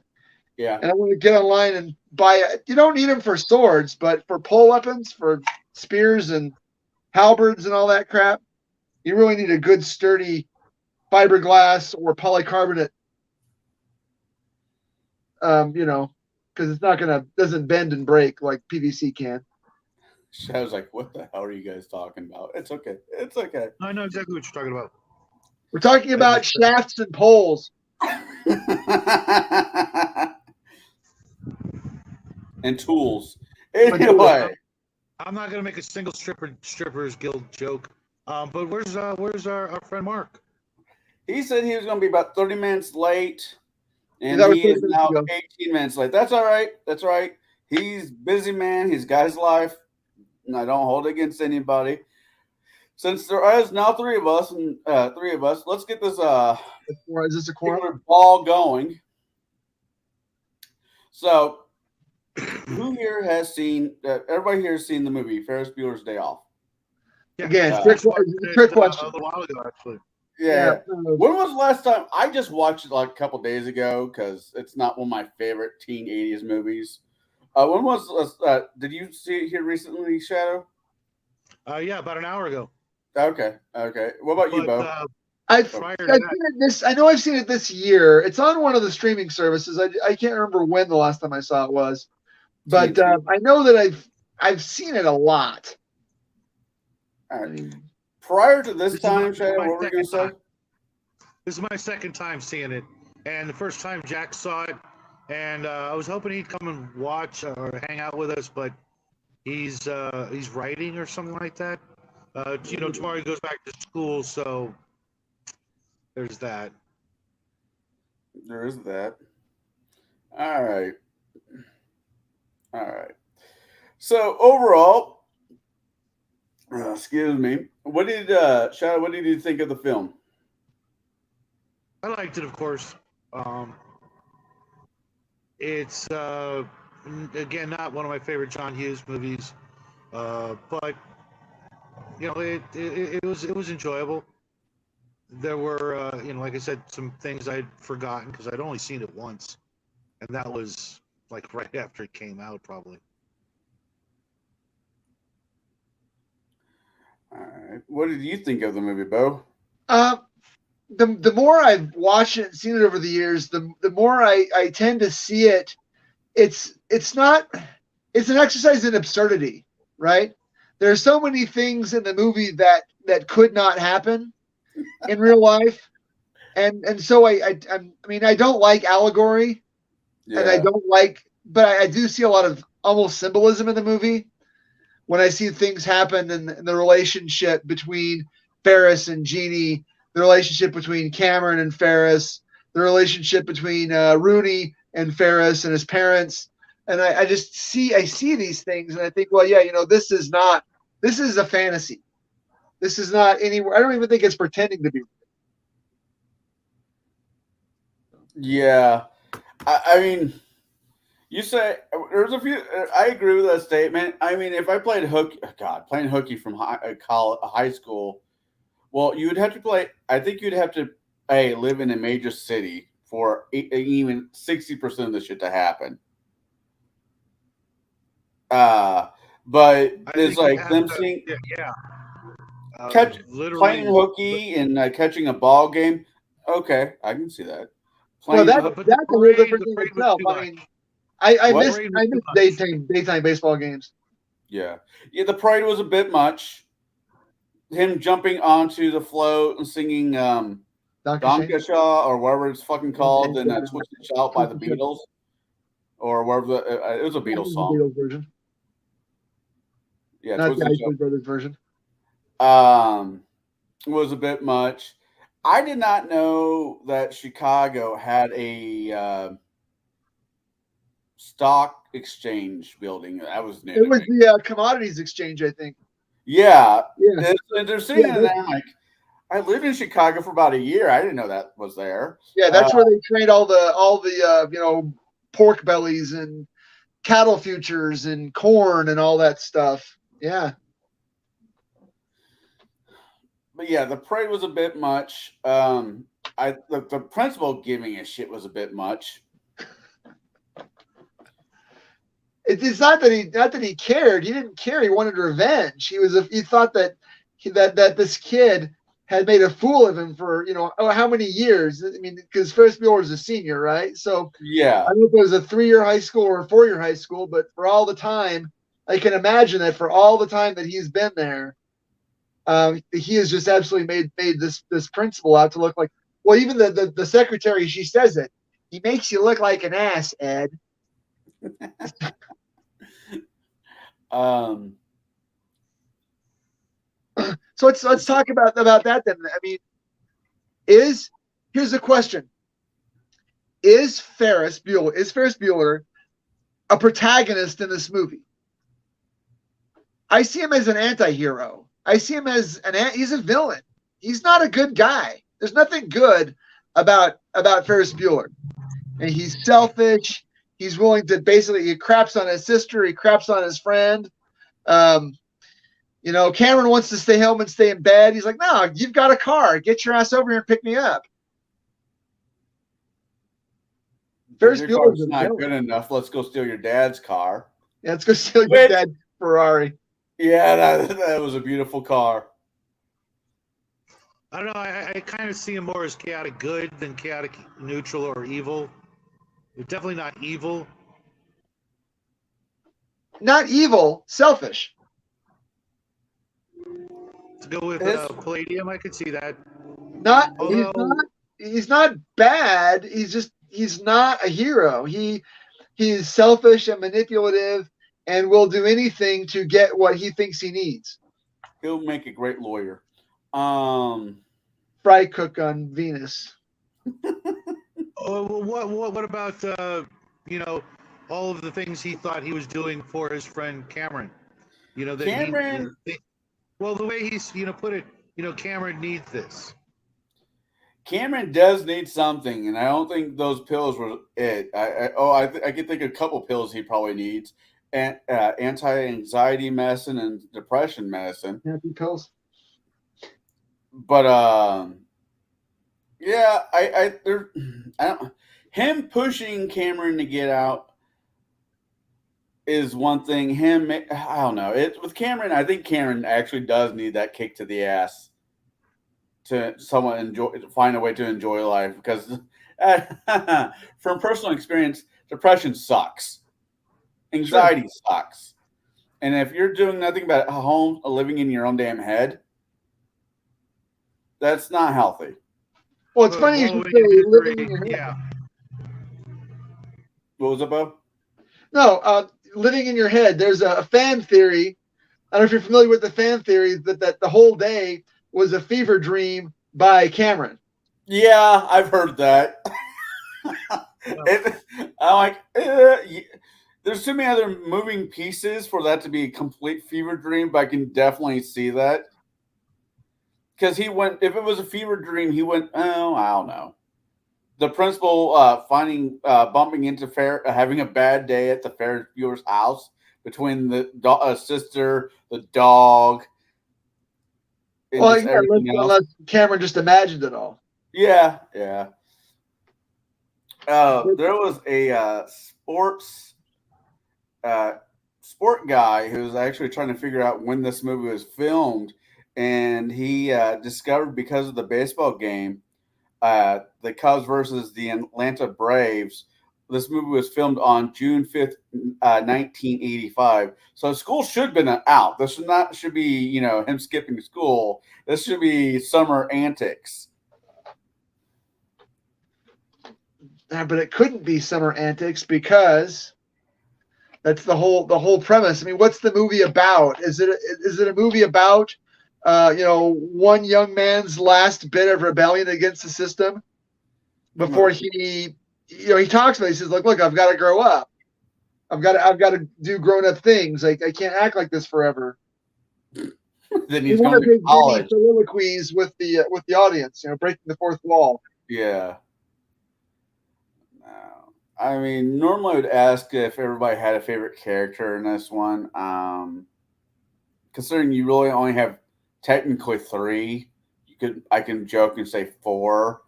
Yeah. And I want to get online and buy it. You don't need them for swords, but for pole weapons, for spears and halberds and all that crap, you really need a good sturdy fiberglass or polycarbonate. Because it's doesn't bend and break like PVC can. I was like, what the hell are you guys talking about? It's okay. It's okay. I know exactly what you're talking about. We're talking about shafts and poles. And tools. Anyway. I'm not gonna make a single strippers guild joke. But where's our friend Mark? He said he was gonna be about 30 minutes late. And That was he is 30 now minutes ago. 18 minutes late. That's all right. That's all right. He's busy man. He's got his life. And I don't hold it against anybody. Since there is now three of us, let's get this Is this a quorum? ball going. So, who here has seen? Everybody here has seen the movie Ferris Bueller's Day Off. Yeah, Again, I trick just watched it, question. a little while ago, actually. Yeah. When was the last time? I just watched it like a couple days ago because it's not one of my favorite teen 80s movies. When was? Did you see it here recently, Shadow? Yeah, about an hour ago. Okay. What about you, Bo? I've seen it I know I've seen it this year. It's on one of the streaming services. I can't remember when the last time I saw it was, but I know that I've seen it a lot. All right. Prior to this time, Shadow, what were you going to say? This is my second time seeing it, and the first time Jack saw it, and I was hoping he'd come and watch or hang out with us, but he's writing or something like that. Tomorrow he goes back to school, so there's that. There is that. All right. So overall, excuse me. What did Shadow? What did you think of the film? I liked it, of course. It's again not one of my favorite John Hughes movies, but it was enjoyable. There were like I said, some things I'd forgotten because I'd only seen it once, and that was like right after it came out, probably. All right. What did you think of the movie, Bo? The more I've watched it and seen it over the years, the more I tend to see it. It's an exercise in absurdity, right? there's so many things in the movie that could not happen in real life, and so I mean I don't like allegory, and I Yeah. don't like, but I do see a lot of almost symbolism in the movie when I see things happen in the relationship between Ferris and Jeannie, the relationship between Cameron and Ferris, the relationship between Rooney and Ferris and his parents. And I just see these things and I think, well, yeah, this is a fantasy. This is not anywhere. I don't even think it's pretending to be. Yeah. I mean, you say there's a few. I agree with that statement. I mean, if I played hooky, God, playing hooky from high school, well, you would have to play. I think you'd have to live in a major city for even 60% of the shit to happen. But I it's think you like have them to, seeing yeah, playing literally. hooky and catching a ball game. Okay, I can see that. Well, Playing But that's a whole different the thing parade was itself. too I much. mean, I what? miss Parade was too much. daytime baseball games. Yeah, the parade was a bit much. Him jumping onto the float and singing Donkey Shane. Donkashaw or whatever it's fucking called, and Twist and Shout by the Twist and Shout. Beatles, or whatever it was a Beatles The song. Beatles version, Yeah, not Twist the and Isley Brothers version. Shout was a bit much. I did not know that Chicago had a stock exchange building. That was new It to was me. the commodities exchange, I think. Yeah, Yeah, they're saying yeah, that. I'm like, I lived in Chicago for about a year. I didn't know that was there. yeah. That's where they trade all the pork bellies and cattle futures and corn and all that stuff. Yeah. But yeah, the parade was a bit much. The principal giving a shit was a bit much. It's not that he cared. He didn't care. He wanted revenge. He thought that that this kid had made a fool of him for how many years? I mean, because Ferris Bueller is a senior, right? So Yeah, I don't know if it was a 3-year high school or a 4-year high school, but for all the time, I can imagine that for all the time that he's been there, he has just absolutely made this principal out to look like. Well, even the secretary, she says it. He makes you look like an ass, Ed. um, So let's talk about that then. I mean, here's a question: Is Ferris Bueller a protagonist in this movie? I see him as an anti-hero. I see him as he's a villain. He's not a good guy. There's nothing good about Ferris Bueller. And he's selfish. He's willing to he craps on his sister. He craps on his friend. Cameron wants to stay home and stay in bed. He's like, no, you've got a car. Get your ass over here and pick me up. Ferris your Bueller's car's not good enough. Let's go steal your dad's car. Yeah, let's go steal your dad's Ferrari. Yeah, that was a beautiful car. I don't know. I kind of see him more as chaotic good than chaotic neutral or evil. They're definitely not evil. Not evil, selfish. To go with Palladium, I could see that. He's not bad. He's not a hero. He's selfish and manipulative and will do anything to get what he thinks he needs. He'll make a great lawyer. Fry cook on Venus. What about all of the things he thought he was doing for his friend Cameron? Cameron. The way he's put it, Cameron needs this. Cameron does need something, and I don't think those pills were it. I can think of a couple pills he probably needs, and anti-anxiety medicine and depression medicine. Happy pills. But yeah, I don't. Him pushing Cameron to get out is one thing. I don't know. With Cameron, I think Cameron actually does need that kick to the ass to find a way to enjoy life, because from personal experience, depression sucks. Anxiety sucks. And if you're doing nothing but home living in your own damn head, that's not healthy. Well, it's funny you should say living in your head. Yeah. What was it, Bo? No, living in your head. There's a fan theory. I don't know if you're familiar with the fan theory that the whole day was a fever dream by Cameron. Yeah, I've heard that. I'm like, there's too many other moving pieces for that to be a complete fever dream, but I can definitely see that. Because he went, if it was a fever dream, he went, oh, I don't know. The principal bumping into having a bad day at the Ferris viewer's house between the sister, the dog. Well, yeah, unless Cameron just imagined it all. Yeah, yeah. There was a sport guy who was actually trying to figure out when this movie was filmed, and he discovered because of the baseball game, the Cubs versus the Atlanta Braves. This movie was filmed on June 5th, 1985. So school should have been out. This should be him skipping school. This should be summer antics. But it couldn't be summer antics because that's the whole premise. I mean, what's the movie about? Is it a movie about one young man's last bit of rebellion against the system before he talks about it. He says, look, I've got to grow up. I've got to do grown up things. I can't act like this forever. Then he's going to college. Soliloquies with the audience, breaking the fourth wall. Yeah. I mean, normally I would ask if everybody had a favorite character in this one. Considering you really only have technically 3, I can joke and say 4.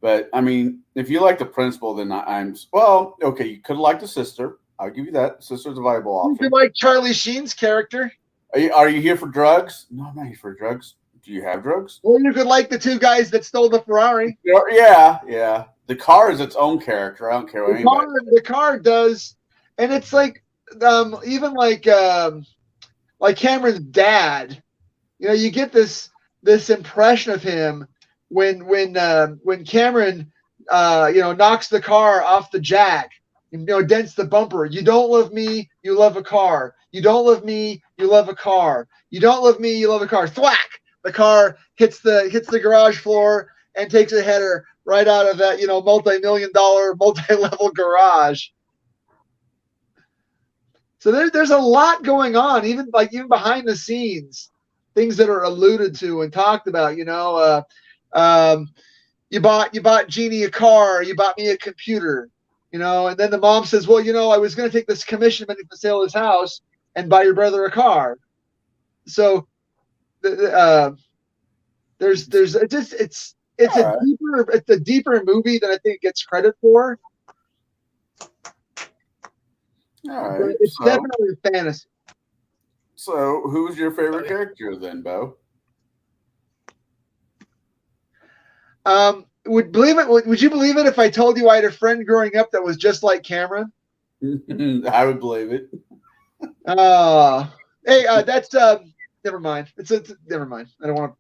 But I mean, if you like the principal, then okay. You could like the sister. I'll give you that. Sister's a viable option. You could like Charlie Sheen's character. Are you here for drugs? No, I'm not here for drugs. Do you have drugs? Well, you could like the 2 guys that stole the Ferrari. Yeah. The car is its own character. I don't care what anybody. The car does, and it's like even like Cameron's dad. You get this impression of him when Cameron knocks the car off the jack, dents the bumper. You don't love me, you love a car. You don't love me, you love a car. You don't love me, you love a car. Thwack! The car hits the garage floor and takes a header right out of that multi-million-dollar, multi-level garage. So there's a lot going on, even behind the scenes, things that are alluded to and talked about. You bought Jeannie a car, you bought me a computer, and then the mom says, well, I was going to take this commission money to sell his house and buy your brother a car. So it's a deeper movie than I think it gets credit for. All right, it's definitely a fantasy. So, who's your favorite character then, Bo? Would you believe it if I told you I had a friend growing up that was just like Cameron? I would believe it. That's never mind. It's never mind. I don't want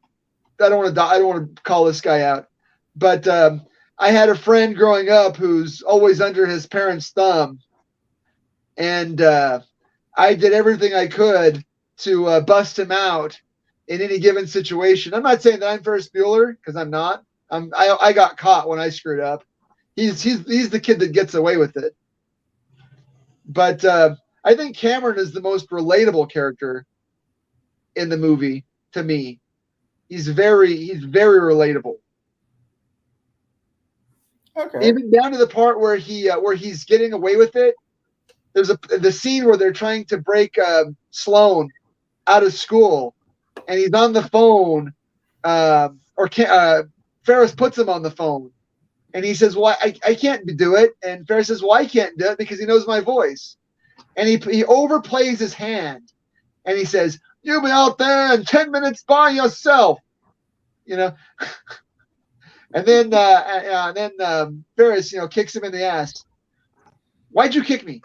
to call this guy out. But I had a friend growing up who's always under his parents' thumb, and I did everything I could to bust him out in any given situation. I'm not saying that I'm Ferris Bueller, because I'm not. I got caught when I screwed up. He's the kid that gets away with it. But I think Cameron is the most relatable character in the movie to me. He's very relatable. Okay. Even down to the part where he's getting away with it. There's the scene where they're trying to break Sloan out of school, and he's on the phone, Ferris puts him on the phone, and he says, "Well, I can't do it." And Ferris says, "Well, I can't do it because he knows my voice." And he overplays his hand, and he says, "You'll be out there in 10 minutes by yourself," And then Ferris, kicks him in the ass. "Why'd you kick me?"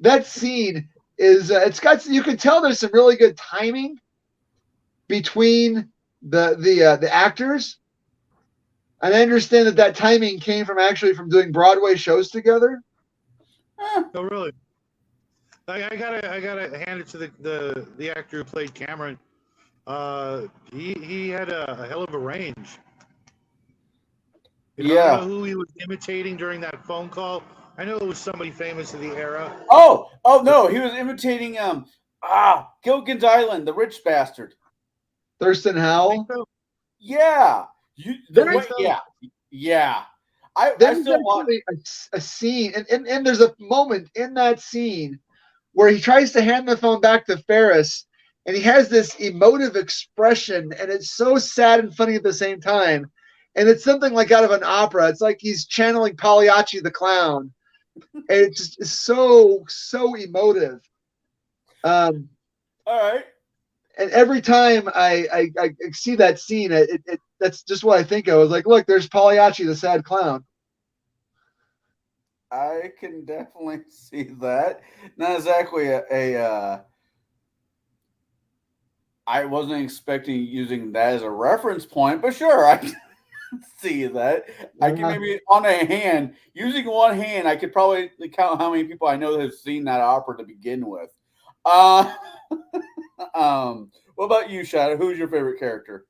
That scene is it's got, you can tell there's some really good timing between the actors. And I understand that timing came from doing Broadway shows together. Oh, really? I gotta hand it to the actor who played Cameron. He had a hell of a range. I don't know who he was imitating during that phone call. I know it was somebody famous of the era. Oh no, he was imitating Gilligan's Island, the rich bastard. Thurston Howell. So? Yeah, yeah. I still watch a scene, and there's a moment in that scene where he tries to hand the phone back to Ferris, and he has this emotive expression, and it's so sad and funny at the same time. And it's something like out of an opera. It's like he's channeling Pagliacci the clown. And it's just so emotive. All right. And every time I see that scene, that's just what I think of. I was like, look, there's Pagliacci the sad clown. I can definitely see that. Not exactly I wasn't expecting using that as a reference point, but sure, I can see that. I can maybe on a hand, using one hand, I could probably count how many people I know that have seen that opera to begin with. What about you, Shadow? Who's your favorite character?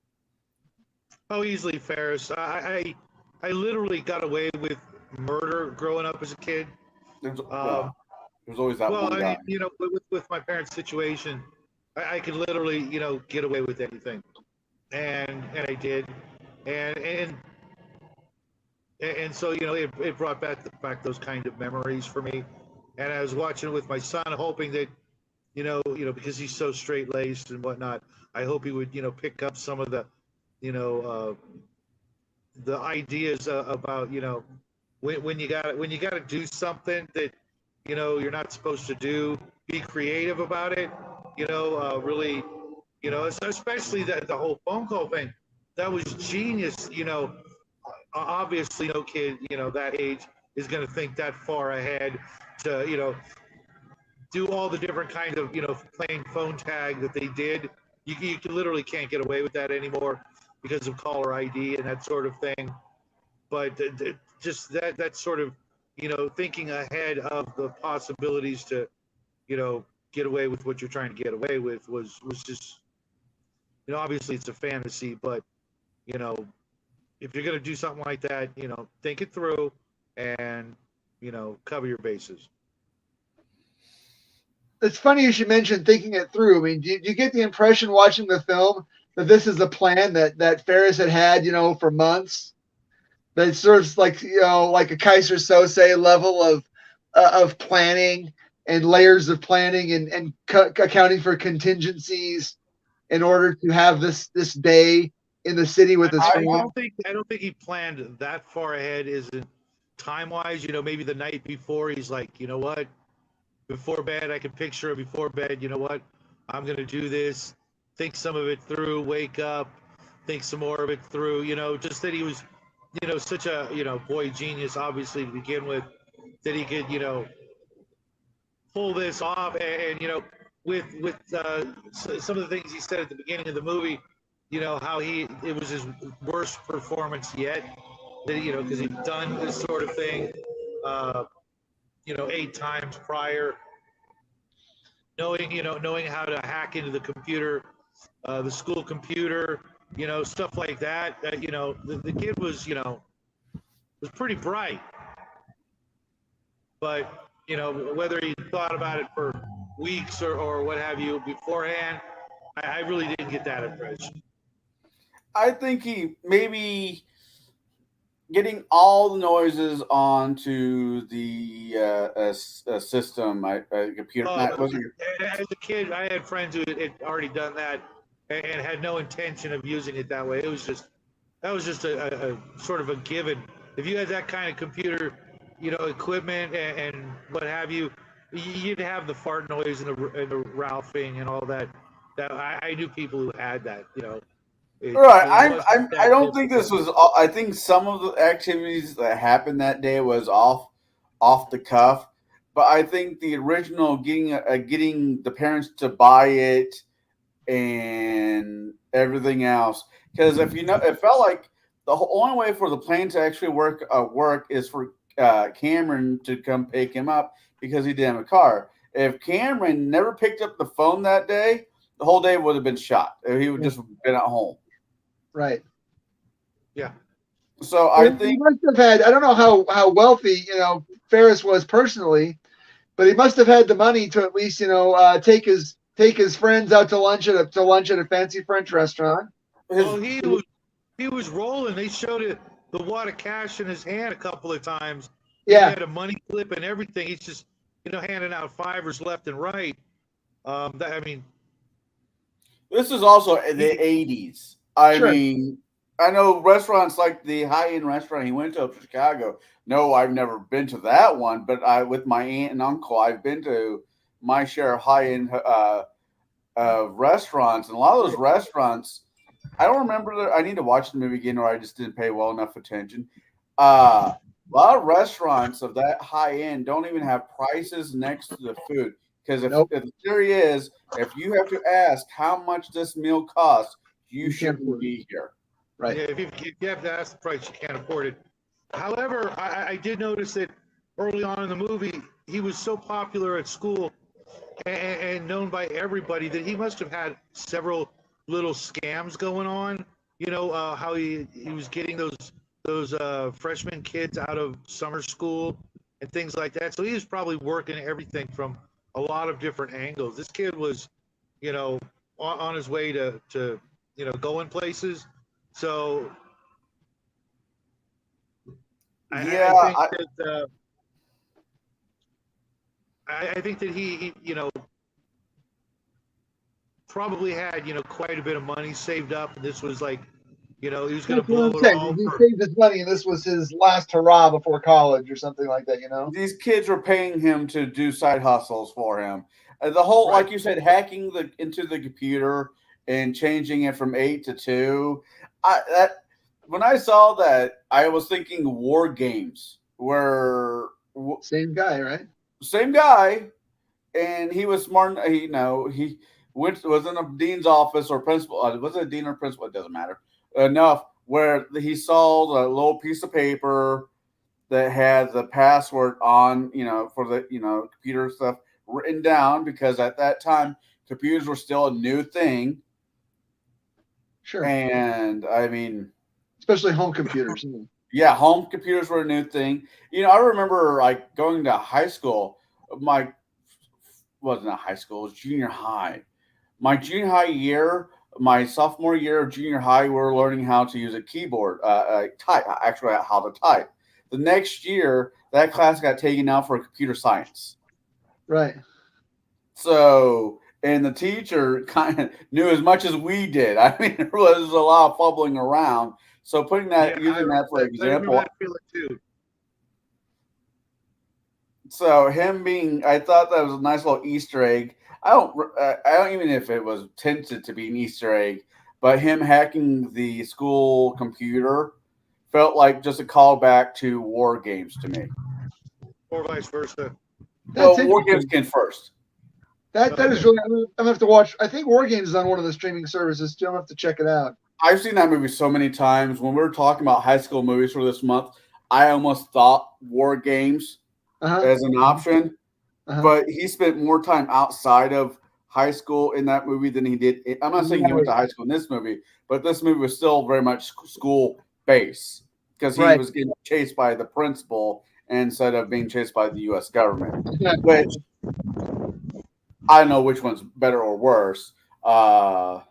Oh, easily Ferris. I literally got away with murder growing up as a kid. There's always that one guy. I mean, with my parents' situation, I could literally, get away with anything, and I did, and so it brought back those kind of memories for me, and I was watching it with my son, hoping that, because he's so straight laced and whatnot, I hope he would, pick up some of the, the ideas about, when you gotta do something that you're not supposed to do, be creative about it, really, especially the whole phone call thing, that was genius. Obviously no kid that age is going to think that far ahead to do all the different kind of playing phone tag that they did. You literally can't get away with that anymore because of caller ID and that sort of thing. But just that sort of thinking ahead of the possibilities to get away with what you're trying to get away with was just obviously it's a fantasy, but if you're going to do something like that, think it through and cover your bases. It's funny you should mention thinking it through. I mean, do you get the impression watching the film that this is a plan that Ferris had for months? That it's sort of like like a Kaiser Sose level of planning and layers of planning and accounting for contingencies in order to have this day in the city with his I family. I don't think he planned that far ahead. Isn't time wise? Maybe the night before he's like, what? Before bed, I can picture it before bed. You know what? I'm gonna do this. Think some of it through. Wake up. Think some more of it through. Just that he was, such a boy genius, obviously to begin with, that he could pull this off. And with some of the things he said at the beginning of the movie, how it was his worst performance yet. That because he'd done this sort of thing, 8 times prior. Knowing how to hack into the computer, the school computer, stuff like that. The kid was pretty bright, but whether he thought about it for weeks or what have you beforehand, I really didn't get that impression. I think he maybe getting all the noises onto the system, computer. As a kid, I had friends who had already done that and had no intention of using it that way. That was just a sort of a given. If you had that kind of computer, equipment and what have you, you'd have the fart noise and the ralphing and all that. That I knew people who had that. Right. I don't think this was. I think some of the activities that happened that day was off the cuff. but I think the original getting the parents to buy it and everything else. Because if you know, it felt like the only way for the plane to actually work is for Cameron to come pick him up because he didn't have a car. If Cameron never picked up the phone that day, the whole day would have been shot. He would just been at home. Right. Yeah. So He I think must have had. I don't know how wealthy Ferris was personally, but he must have had the money to at least take his friends out to lunch at a fancy French restaurant. Well, he was rolling. They showed it the wad of cash in his hand a couple of times. Yeah. He had a money clip and everything. He's just handing out fivers left and right. This is also the 80s. I Sure. mean, I know restaurants like the high-end restaurant he went to up in Chicago. No, I've never been to that one, but with my aunt and uncle, I've been to my share of high-end restaurants. And a lot of those restaurants, I don't remember. I need to watch the movie again, or I just didn't pay well enough attention. A lot of restaurants of that high end don't even have prices next to the food. Because if the theory is, if you have to ask how much this meal costs, you shouldn't be here. Right. Yeah, if you have to ask the price, you can't afford it. However, I did notice that early on in the movie, he was so popular at school and known by everybody that he must have had several little scams going on. How he was getting those freshman kids out of summer school and things like that. So he was probably working everything from a lot of different angles. This kid was, on his way to going places. So I think that he probably had quite a bit of money saved up, and this was like he was going to blow it all. He saved his money, and this was his last hurrah before college or something like that. These kids were paying him to do side hustles for him. The whole, Right. like you said, hacking into the computer and changing it from 8 to 2. When I saw that, I was thinking War Games, where same guy, right? Same guy, and he was smart. He was in a dean's office or principal. Was it a dean or principal? It doesn't matter. Enough where he saw the little piece of paper that had the password on, for the computer stuff written down, because at that time computers were still a new thing. Sure. And I mean, especially home computers. Yeah, home computers were a new thing. I remember like going to high school. Wasn't a high school, it was junior high. My junior high year, my sophomore year of junior high, we were learning how to use a keyboard, type, actually how to type. The next year, that class got taken out for computer science. Right. So, and the teacher kind of knew as much as we did. I mean, there was a lot of fumbling around. So using that for example. I feel it too. So I thought that was a nice little Easter egg. I don't even know if it was intended to be an Easter egg, but him hacking the school computer felt like just a callback to War Games to me. Or vice versa. War Games came first. That is really. I'm gonna have to watch. I think War Games is on one of the streaming services too. I'm gonna have to check it out. I've seen that movie so many times. When we were talking about high school movies for this month, I almost thought War Games as an option. But he spent more time outside of high school in that movie than he did. I'm not saying he went to high school in this movie, but this movie was still very much school based because he was getting chased by the principal instead of being chased by the U.S. government. Which I don't know which one's better or worse. My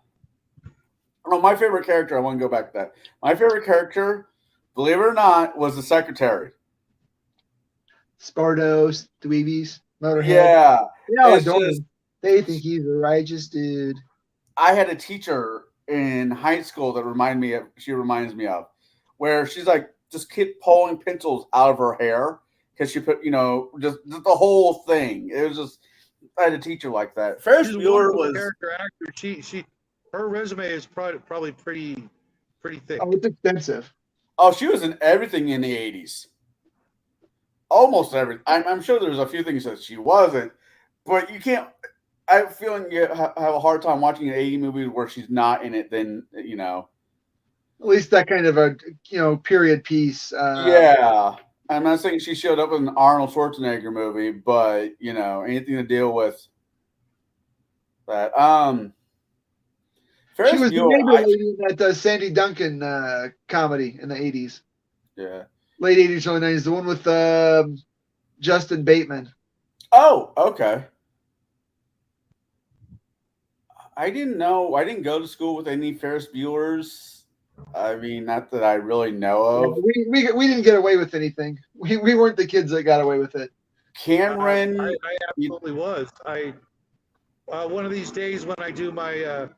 favorite character, I want to go back to that. My favorite character, believe it or not, was the secretary. Spardos, Dweebies, Motorhead. Yeah. They think he's a righteous dude. I had a teacher in high school that she reminds me of, where she's like, just keep pulling pencils out of her hair because she put, just the whole thing. It was just, I had a teacher like that. Ferris Bueller was character actor. Her resume is probably pretty thick. Oh, it's extensive. Oh, she was in everything in the 80s. almost everything. I'm sure there's a few things that she wasn't, but you can't. I'm feeling you have a hard time watching an 80 movie where she's not in it. Then At least that kind of a period piece. Yeah, I'm not saying she showed up in an Arnold Schwarzenegger movie, but anything to deal with that. She Ferris was the Bueller, neighbor lady in that Sandy Duncan comedy in the 80s. yeah. Late 80s, early 90s. The one with Justin Bateman. Oh, okay. I didn't know. I didn't go to school with any Ferris Buellers. I mean, not that I really know of. Yeah, we didn't get away with anything. We weren't the kids that got away with it. Cameron, I absolutely was. One of these days when I do my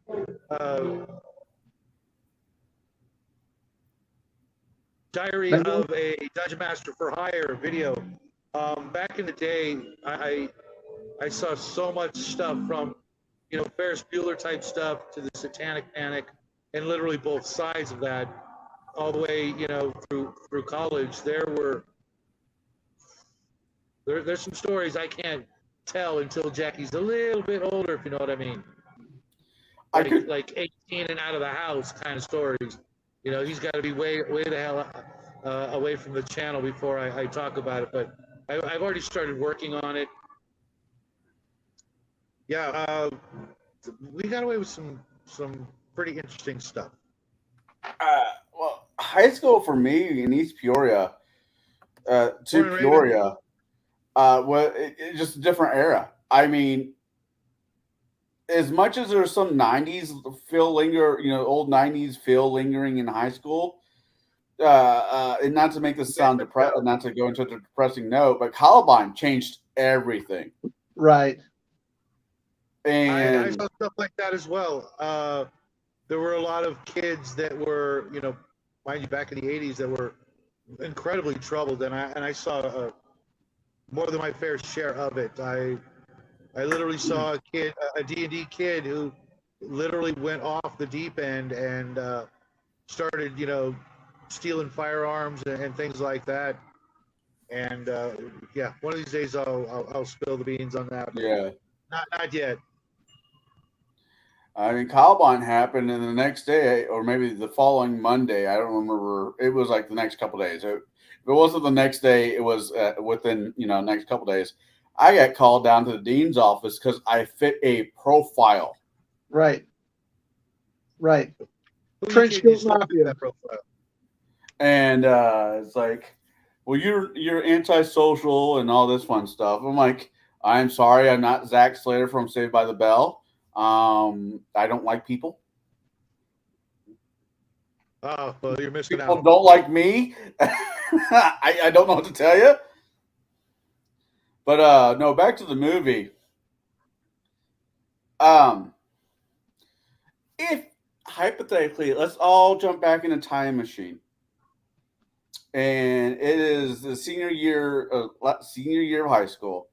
Diary of a Dungeon Master for Hire video. Back in the day, I saw so much stuff from Ferris Bueller type stuff to the Satanic Panic, and literally both sides of that, all the way through college. There's some stories I can't tell until Jackie's a little bit older, if you know what I mean. Like 18 and out of the house kind of stories. He's got to be way the hell away from the channel before I talk about it. But I've already started working on it. Yeah, we got away with some pretty interesting stuff. Well, high school for me in East Peoria, to Peoria, well, it's just a different era. I mean, as much as there's some '90s feel old '90s feel lingering in high school, and not to make this sound not to go into a depressing note, but Columbine changed everything. Right. And I saw stuff like that as well. There were a lot of kids that were, mind you, back in the '80s, that were incredibly troubled, and I saw more than my fair share of it. I literally saw a D&D kid who literally went off the deep end and started, stealing firearms and things like that. And yeah, one of these days I'll spill the beans on that. Yeah, not yet. I mean, Columbine happened, and the next day, or maybe the following Monday, I don't remember. It was like the next couple of days. If it wasn't the next day, it was within next couple of days. I got called down to the dean's office because I fit a profile. Right. Trench coat mafia. And it's like, well, you're antisocial and all this fun stuff. I'm like, I'm sorry, I'm not Zach Slater from Saved by the Bell. I don't like people. Oh, well, you're missing People out. don't like me. I don't know what to tell you. But no, back to the movie. If hypothetically, let's all jump back in a time machine, and it is the senior year of high school,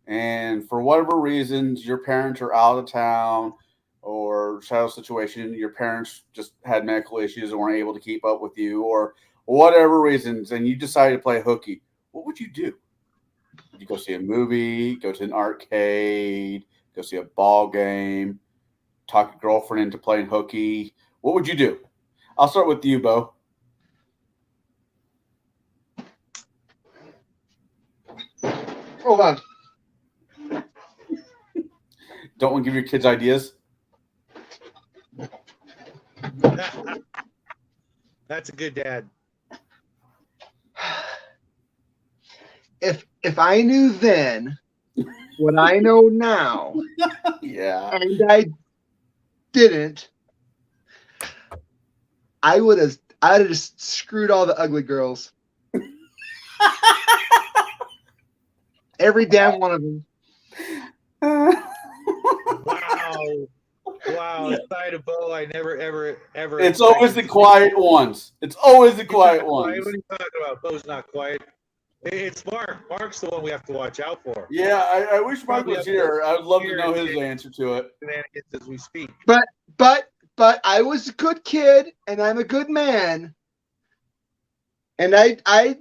and for whatever reasons, your parents are out of town or child situation, your parents just had medical issues and weren't able to keep up with you, or whatever reasons, and you decided to play hooky, what would you do? Would you go see a movie, go to an arcade, go see a ball game, talk your girlfriend into playing hooky? What would you do? I'll start with you, Bo. Hold on. Don't want to give your kids ideas? That's a good dad. If I knew then what I know now, Yeah. and I didn't, I'd have just screwed all the ugly girls. Every damn one of them. Wow. Inside of Bo, I never, ever. It's always the quiet ones. It's always the quiet ones. What are you talking about? Bo's not quiet. It's Mark. Mark's the one we have to watch out for. Yeah, I wish Mark was here. I would love to know his answer to it. Shenanigans as we speak. But I was a good kid, and I'm a good man, and I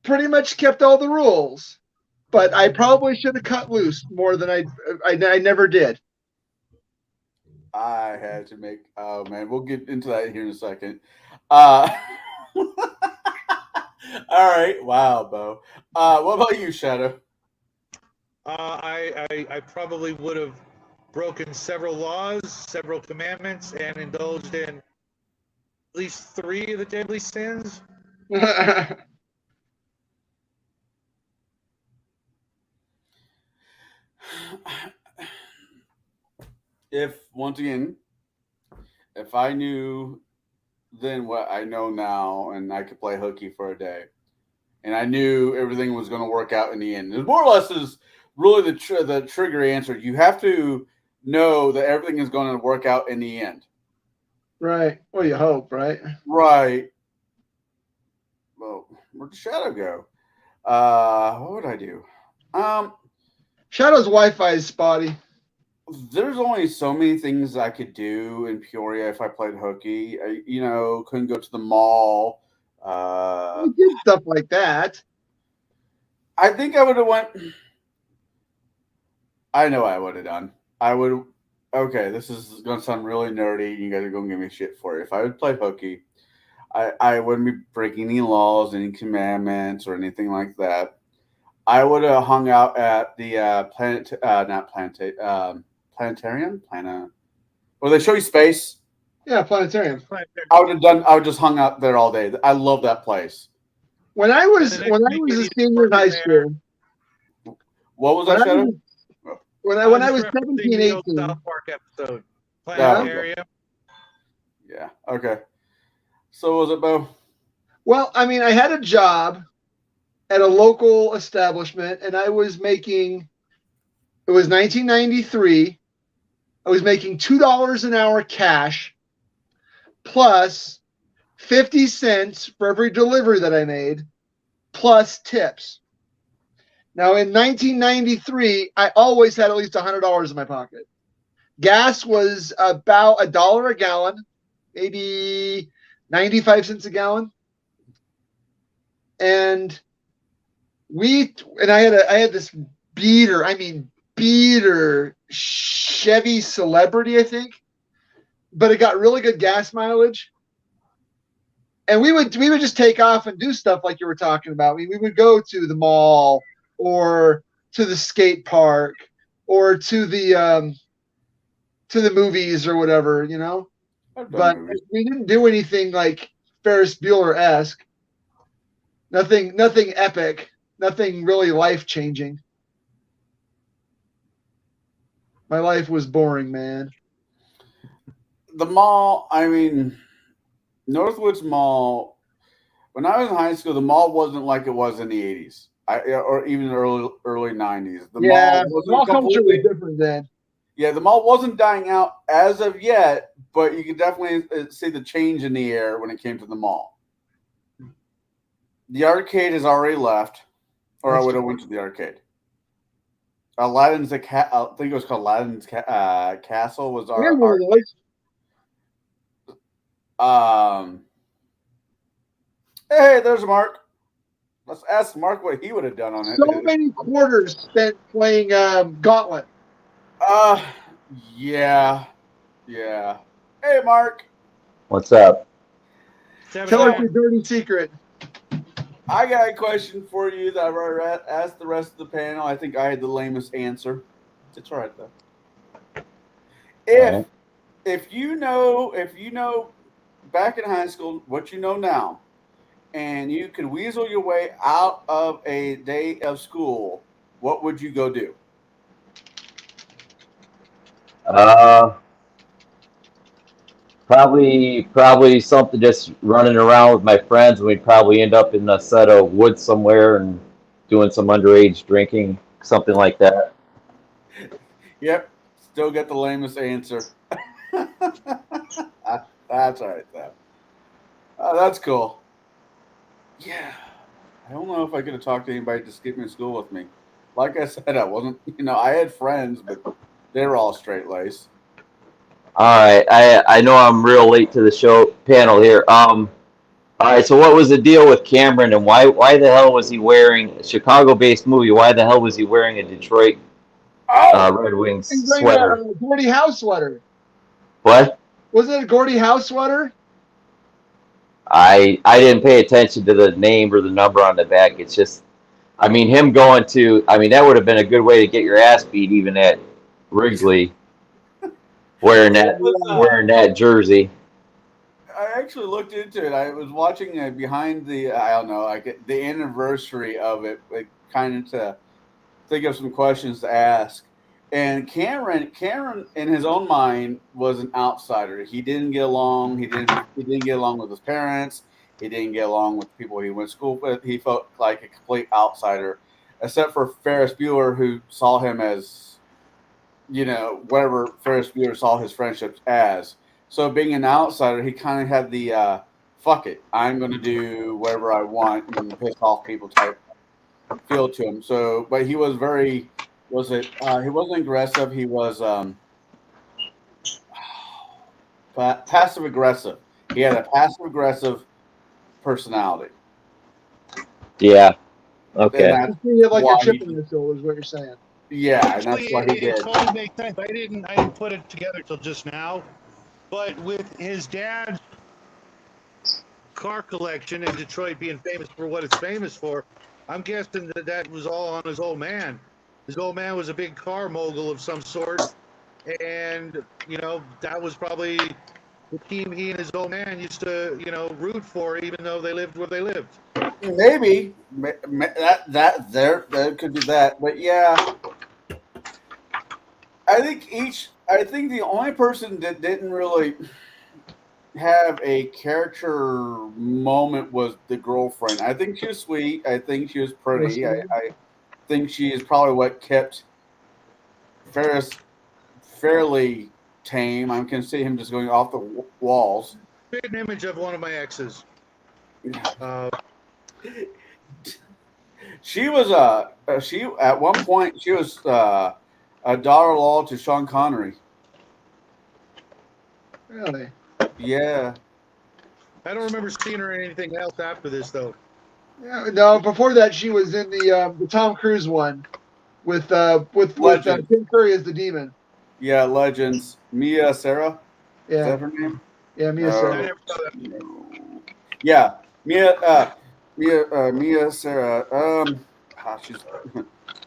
pretty much kept all the rules, but I probably should have cut loose more than I never did. I had to make. Oh man, we'll get into that here in a second. Uh, all right. Wow, Bo. What about you, Shadow? I probably would have broken several laws, several commandments, and indulged in at least 3 of the deadly sins. If once again, if I knew then what I know now, and I could play hooky for a day, and I knew everything was going to work out in the end. It more or less is really the trigger answer. You have to know that everything is going to work out in the end. Right. Well, you hope, right? Right. Well, where'd the Shadow go? What would I do? Shadow's Wi-Fi is spotty. There's only so many things I could do in Peoria if I played hooky. Couldn't go to the mall. We did stuff like that. I think I would have went. I know what I would have done. I would. Okay, this is gonna sound really nerdy. You guys are gonna give me shit for it. If I would play hooky, I wouldn't be breaking any laws, any commandments, or anything like that. I would have hung out at the planetarium, where they show you space. Yeah, planetarium. I would have done. I would just hung out there all day. I love that place. When I was a senior in high school. What was that, Shadow? When I was 17, 18. South Park episode. Planetarium. Yeah. Okay. So was it, Bo? Well, I mean, I had a job at a local establishment, and I was making. It was 1993. I was making $2 an hour cash, plus 50 cents for every delivery that I made, plus tips. Now, in 1993, I always had at least $100 in my pocket. Gas was about $1 a gallon, maybe 95 cents a gallon. And I had this beater Chevy Celebrity, I think, but it got really good gas mileage. And we would just take off and do stuff like you were talking about. We would go to the mall or to the skate park or to the movies or whatever, But we didn't do anything like Ferris Bueller-esque. Nothing epic. Nothing really life-changing. My life was boring, man. The mall, I mean, Northwoods Mall, when I was in high school, the mall wasn't like it was in the 80s. Or even early 90s. The mall wasn't completely different then. Yeah, the mall wasn't dying out as of yet, but you could definitely see the change in the air when it came to the mall. The arcade has already left, or I would have went to the arcade. Aladdin's I think it was called Aladdin's Castle was our Hey, there's Mark. Let's ask Mark what he would have done on it. So many quarters spent playing Gauntlet. Yeah. Hey, Mark. What's up? Tell us your dirty secret. I got a question for you that I've already asked the rest of the panel. I think I had the lamest answer. It's all right though. If you know back in high school what you know now, and you could weasel your way out of a day of school, what would you go do? Probably something just running around with my friends, and we'd probably end up in a set of woods somewhere and doing some underage drinking, something like that. Yep, still get the lamest answer. That's all right, though. That's cool. Yeah, I don't know if I could have talked to anybody to skip me to school with me. Like I said, I wasn't. I had friends, but they were all straight laced. All right, I know I'm real late to the show panel here. All right, so what was the deal with Cameron, and why the hell was he wearing a Chicago-based movie? Why the hell was he wearing a Detroit Red Wings He's wearing a sweater? Gordie Howe sweater. What? Wasn't it a Gordie Howe sweater? I didn't pay attention to the name or the number on the back. It's just, I mean, him going to, I mean, that would have been a good way to get your ass beat even at Wrigley, wearing that jersey. I actually looked into it. I was watching behind the, I don't know, like the anniversary of it, like kind of to think of some questions to ask. And Cameron, in his own mind, was an outsider. He didn't get along. He didn't get along with his parents. He didn't get along with the people he went to school with. He felt like a complete outsider, except for Ferris Bueller, who saw him as, whatever Ferris Bueller saw his friendships as. So being an outsider, he kind of had the fuck it, I'm going to do whatever I want and piss off people type feel to him. So, but he was very, he wasn't aggressive. He was passive aggressive. He had a passive aggressive personality. Yeah. Okay. You have like a chip in your shoulder, is what you're saying. Yeah, and that's what he did. It totally makes sense. I didn't put it together till just now, but with his dad's car collection and Detroit being famous for what it's famous for, I'm guessing that was all on his old man. His old man was a big car mogul of some sort, and that was probably the team he and his old man used to root for, even though they lived where they lived. Maybe that could be that, but yeah, I think the only person that didn't really have a character moment was the girlfriend. I think she was sweet. I think she was pretty. I think she is probably what kept Ferris fairly tame. I can see him just going off the walls. An image of one of my exes. She was she at one point she was a daughter-in-law to Sean Connery. Really? Yeah. I don't remember seeing her in anything else after this, though. Yeah, no, before that, she was in the Tom Cruise one with Tim Curry as the demon. Yeah, Legends. Mia Sarah. Yeah. Is that her name? Yeah, Mia Sarah. Yeah, Mia Sarah.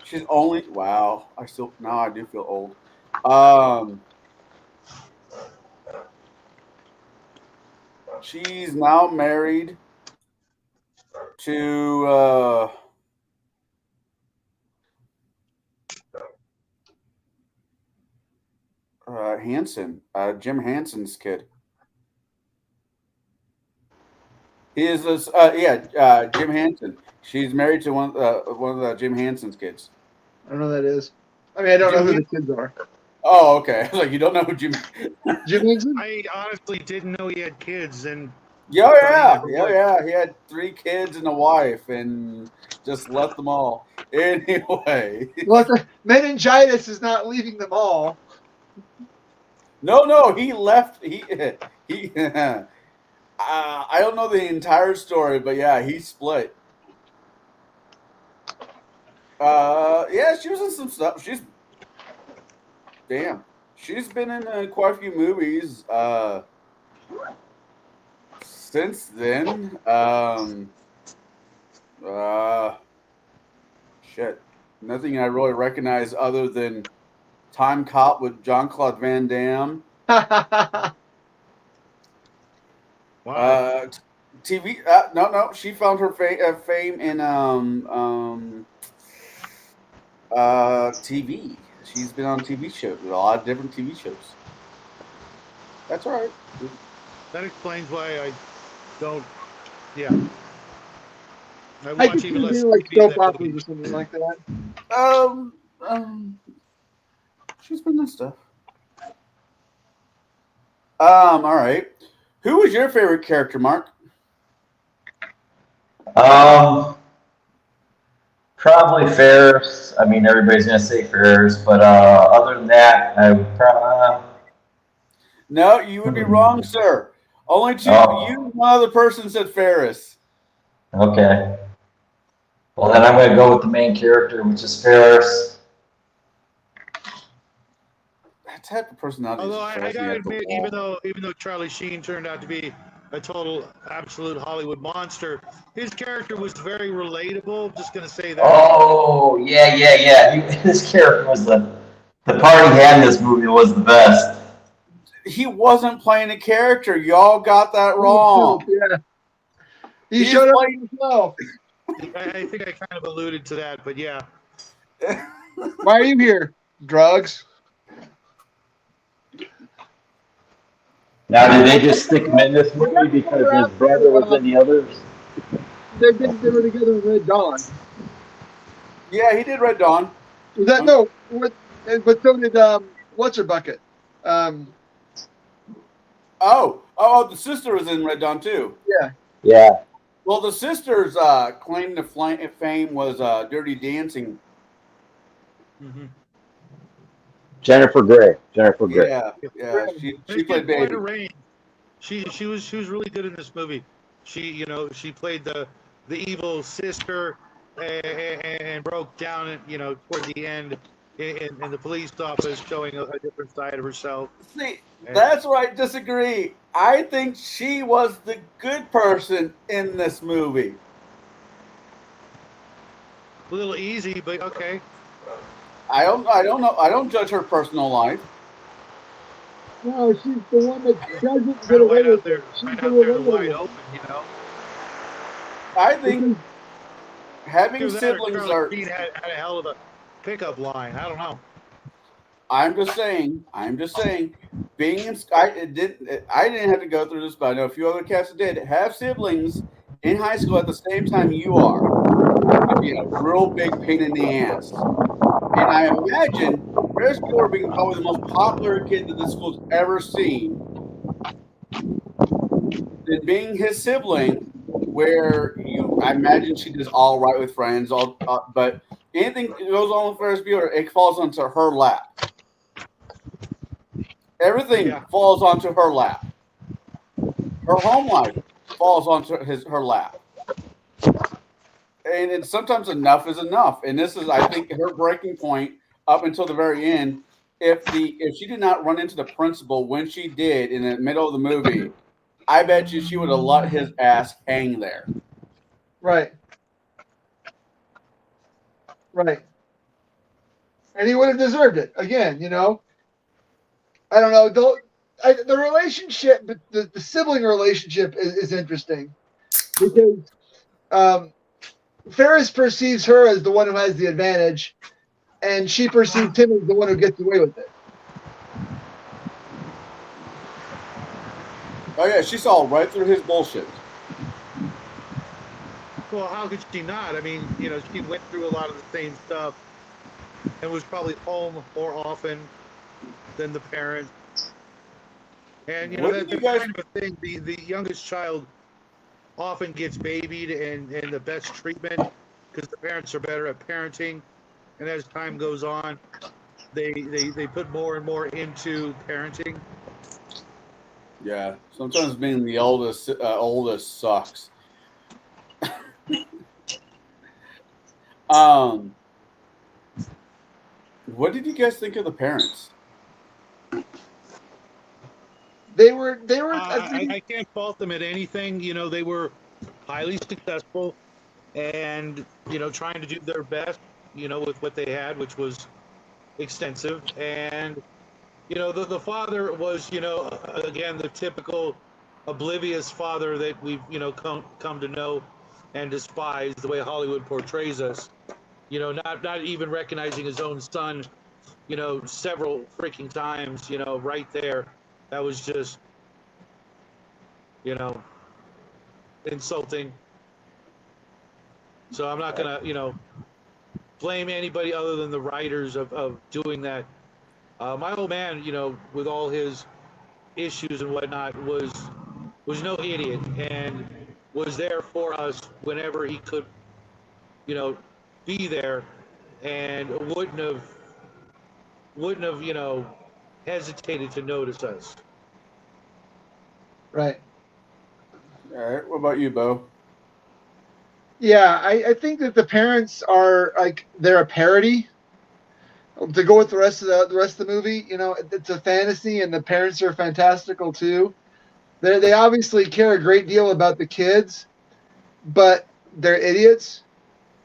She's only wow. I do feel old. She's now married to Hansen, Jim Hansen's kid. He is this, Jim Hansen. She's married to one of Jim Hansen's kids. I don't know who that is. I mean, I don't know who the kids are. Oh, okay. I was like, you don't know who Jim Hansen? I honestly didn't know he had kids, and yeah. He had 3 kids and a wife, and just left them all. Anyway, Well, meningitis is not leaving them all. no, he left. He. I don't know the entire story, but yeah, he split. Yeah, she was in some stuff. She's been in quite a few movies since then. Shit, nothing I really recognize other than Time Cop with Jean-Claude Van Damme. wow. TV. No. She found her fame in TV. She's been on TV shows, a lot of different TV shows. That's all right. That explains why I don't. Yeah. I I watch could even less do like TV soap than operas or movies. something like that. She's been in stuff. All right. Who was your favorite character, Mark? Probably Ferris. I mean, everybody's gonna say Ferris, but other than that, I would probably. No, you would be wrong, sir. Only two. Oh. You, one other person said Ferris. Okay. Well, then I'm going to go with the main character, which is Ferris. That type of personality is Although I throws me gotta at the admit, wall. even though Charlie Sheen turned out to be a total absolute Hollywood monster, his character was very relatable. Just gonna say that. Oh, yeah. His character was the part he had in this movie was the best. He wasn't playing a character. Y'all got that wrong. Yeah. He He's showed up playing. himself. I think I kind of alluded to that, but yeah. Why are you here? Drugs. Now, did they just stick him in this movie because his brother was in the others? They were together in Red Dawn. Yeah, he did Red Dawn. Was that no? But so did what's her bucket? Oh, the sister was in Red Dawn too. Yeah. Yeah. Well, the sister's claim to fame was Dirty Dancing. Mm-hmm. Jennifer Grey. Jennifer Grey. Yeah. She played quite Baby. a range. She was really good in this movie. She played the evil sister and broke down toward the end in the police office, showing a different side of herself. See, that's where I disagree. I think she was the good person in this movie. A little easy, but okay. I don't know. I don't judge her personal life. No, she's the one that doesn't Kind get of away wide out with it. there, She's right the out there in the relatable wide one. open. I think having Either that or siblings Charlie are. Sheen had a hell of a pickup line. I don't know. I'm just saying. Being in I didn't have to go through this, but I know a few other cats did have siblings in high school at the same time you are. It'd be a real big pain in the ass. And I imagine Ferris Bueller being probably the most popular kid that the school's ever seen, than being his sibling, where I imagine she does all right with friends, but anything that goes on with Ferris Bueller, it falls onto her lap. Everything falls onto her lap. Her home life falls onto her lap. And sometimes enough is enough. And this is, I think, her breaking point up until the very end. If she did not run into the principal when she did in the middle of the movie, I bet you she would have let his ass hang there. Right. And he would have deserved it. Again, I don't know. The relationship, the sibling relationship is interesting because Ferris perceives her as the one who has the advantage, and she perceives him as the one who gets away with it. Oh yeah, she saw right through his bullshit. Well, how could she not? I mean, she went through a lot of the same stuff and was probably home more often than the parents. And that's kind of a thing. The youngest child often gets babied and the best treatment because the parents are better at parenting. And as time goes on, they put more and more into parenting. Yeah, sometimes being the oldest sucks. What did you guys think of the parents? They were. I can't fault them at anything. They were highly successful, and trying to do their best. With what they had, which was extensive, and the father was again the typical oblivious father that we've come to know and despise, the way Hollywood portrays us. Not even recognizing his own son, several freaking times, right there. That was just, insulting. So I'm not gonna, blame anybody other than the writers of doing that. My old man, with all his issues and whatnot, was no idiot and was there for us whenever he could, be there, and wouldn't have hesitated to notice us. Right. All right. What about you, Bo? Yeah, I think that the parents are like they're a parody to go with the rest of the movie. You know, it's a fantasy, and the parents are fantastical too. They obviously care a great deal about the kids, but they're idiots,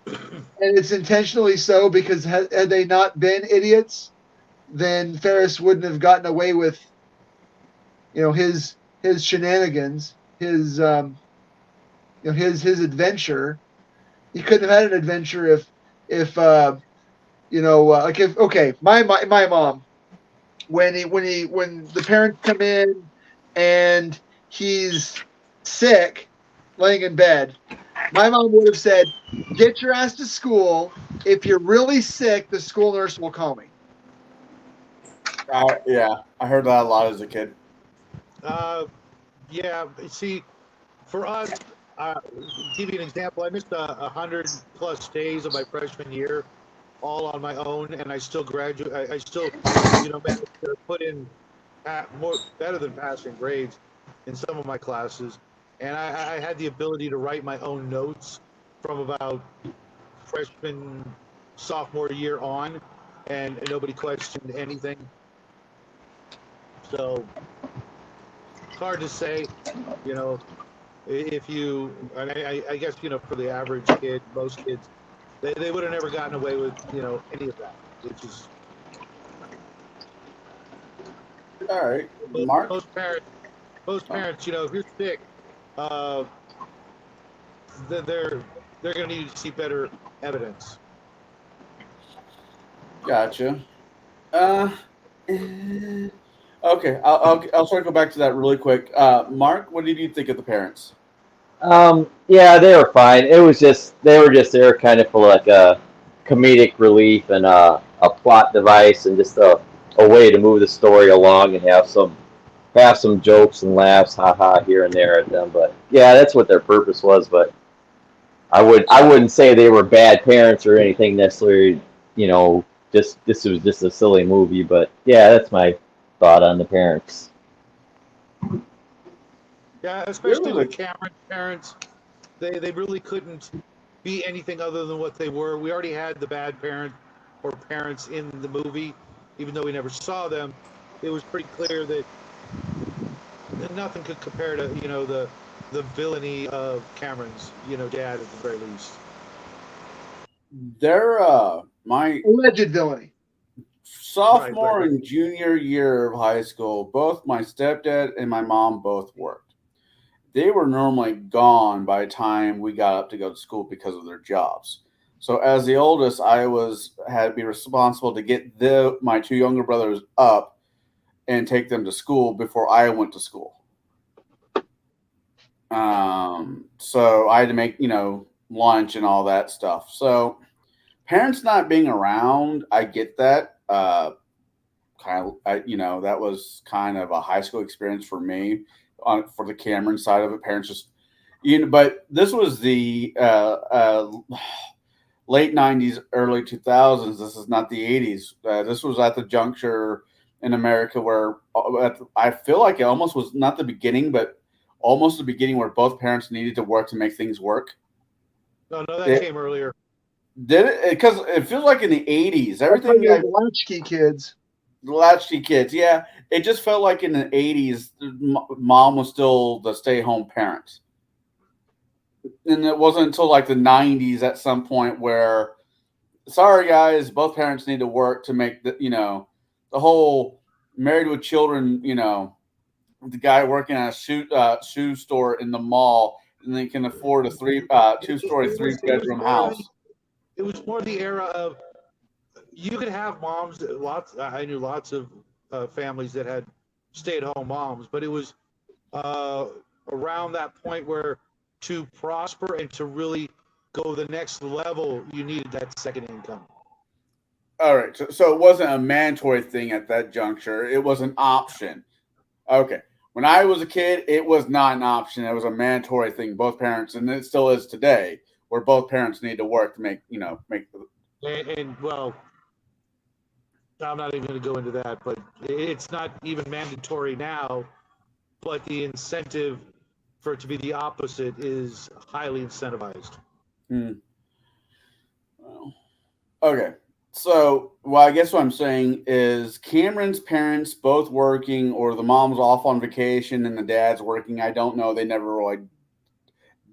and it's intentionally so because had they not been idiots, then Ferris wouldn't have gotten away with his shenanigans, his adventure. He couldn't have had an adventure if like if okay, my mom when the parents come in and he's sick, laying in bed, my mom would have said, "Get your ass to school. If you're really sick, the school nurse will call me." Yeah, I heard that a lot as a kid. Yeah, see, for us, give you an example. I missed 100+ days of my freshman year, all on my own, and I still graduate. I still, managed to put in more better than passing grades in some of my classes, and I had the ability to write my own notes from about freshman, sophomore year on, and nobody questioned anything. So it's hard to say, you know, if you, I guess, for the average kid, most kids, they would have never gotten away with, any of that, which is All right, most, Mark. most parents, if you're sick, uh, they're going to need to see better evidence. Gotcha. Uh, eh, okay, I'll circle back to that really quick. Mark, what did you think of the parents? Yeah, they were fine. It was just they were just there kind of for like a comedic relief and a plot device and just a way to move the story along and have some jokes and laughs, haha, here and there at them. But yeah, that's what their purpose was. But I wouldn't say they were bad parents or anything necessarily. You know, just this was just a silly movie. But yeah, that's my thought on the parents. Yeah, There especially was with a Cameron's parents, they really couldn't be anything other than what they were. We already had the bad parent or parents in the movie, even though we never saw them. It was pretty clear that nothing could compare to the villainy of Cameron's dad at the very least. there. My Alleged villainy. Right, right, sophomore right. and junior year of high school, both my stepdad and my mom both worked. They were normally gone by the time we got up to go to school because of their jobs. So as the oldest, I was had to be responsible to get my two younger brothers up and take them to school before I went to school. So I had to make lunch and all that stuff. So parents not being around, I get that. That was kind of a high school experience for me for the Cameron side of it. Parents just but this was the late '90s, early 2000s. This is not the '80s. This was at the juncture in America where I feel like it almost was not the beginning, but almost the beginning where both parents needed to work to make things work. No, no, that It, came earlier. did it? Because it feels like in the '80s, That's why everything you're the latchkey kids. the latchkey kids. Yeah, it just felt like in the '80s, mom was still the stay-home parent, and it wasn't until like the '90s at some point where, sorry guys, both parents need to work to make the whole married with children. The guy working at a shoe store in the mall, and they can afford a two-story, It was three-bedroom more house. it was more the era of you could have moms. Lots I knew lots of families that had stay-at-home moms, but it was uh, around that point where to prosper and to really go the next level, you needed that second income. All right, so it wasn't a mandatory thing at that juncture; it was an option. Okay. When I was a kid, it was not an option. It was a mandatory thing. Both parents, and it still is today, where both parents need to work to make the. And well, I'm not even going to go into that, but it's not even mandatory now. But the incentive for it to be the opposite is highly incentivized. Well, okay. So, well, I guess what I'm saying is Cameron's parents both working, or the mom's off on vacation and the dad's working. I don't know. They never really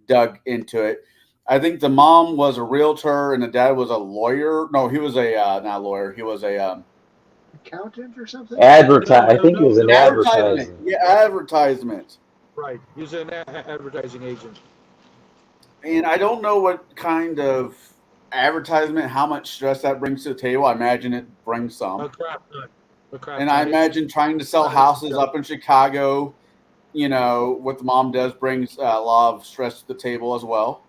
dug into it. I think the mom was a realtor and the dad was a lawyer. No, he was a not a lawyer. He was a Accountant or something? I think he was an advertisement. advertising. Yeah, advertisement. Right. He's an advertising agent. And I don't know what kind of advertisement, how much stress that brings to the table. I imagine it brings some. A crap ton. A crap And ton. I imagine trying to sell houses up in Chicago, you know, what the mom does brings a lot of stress to the table as well.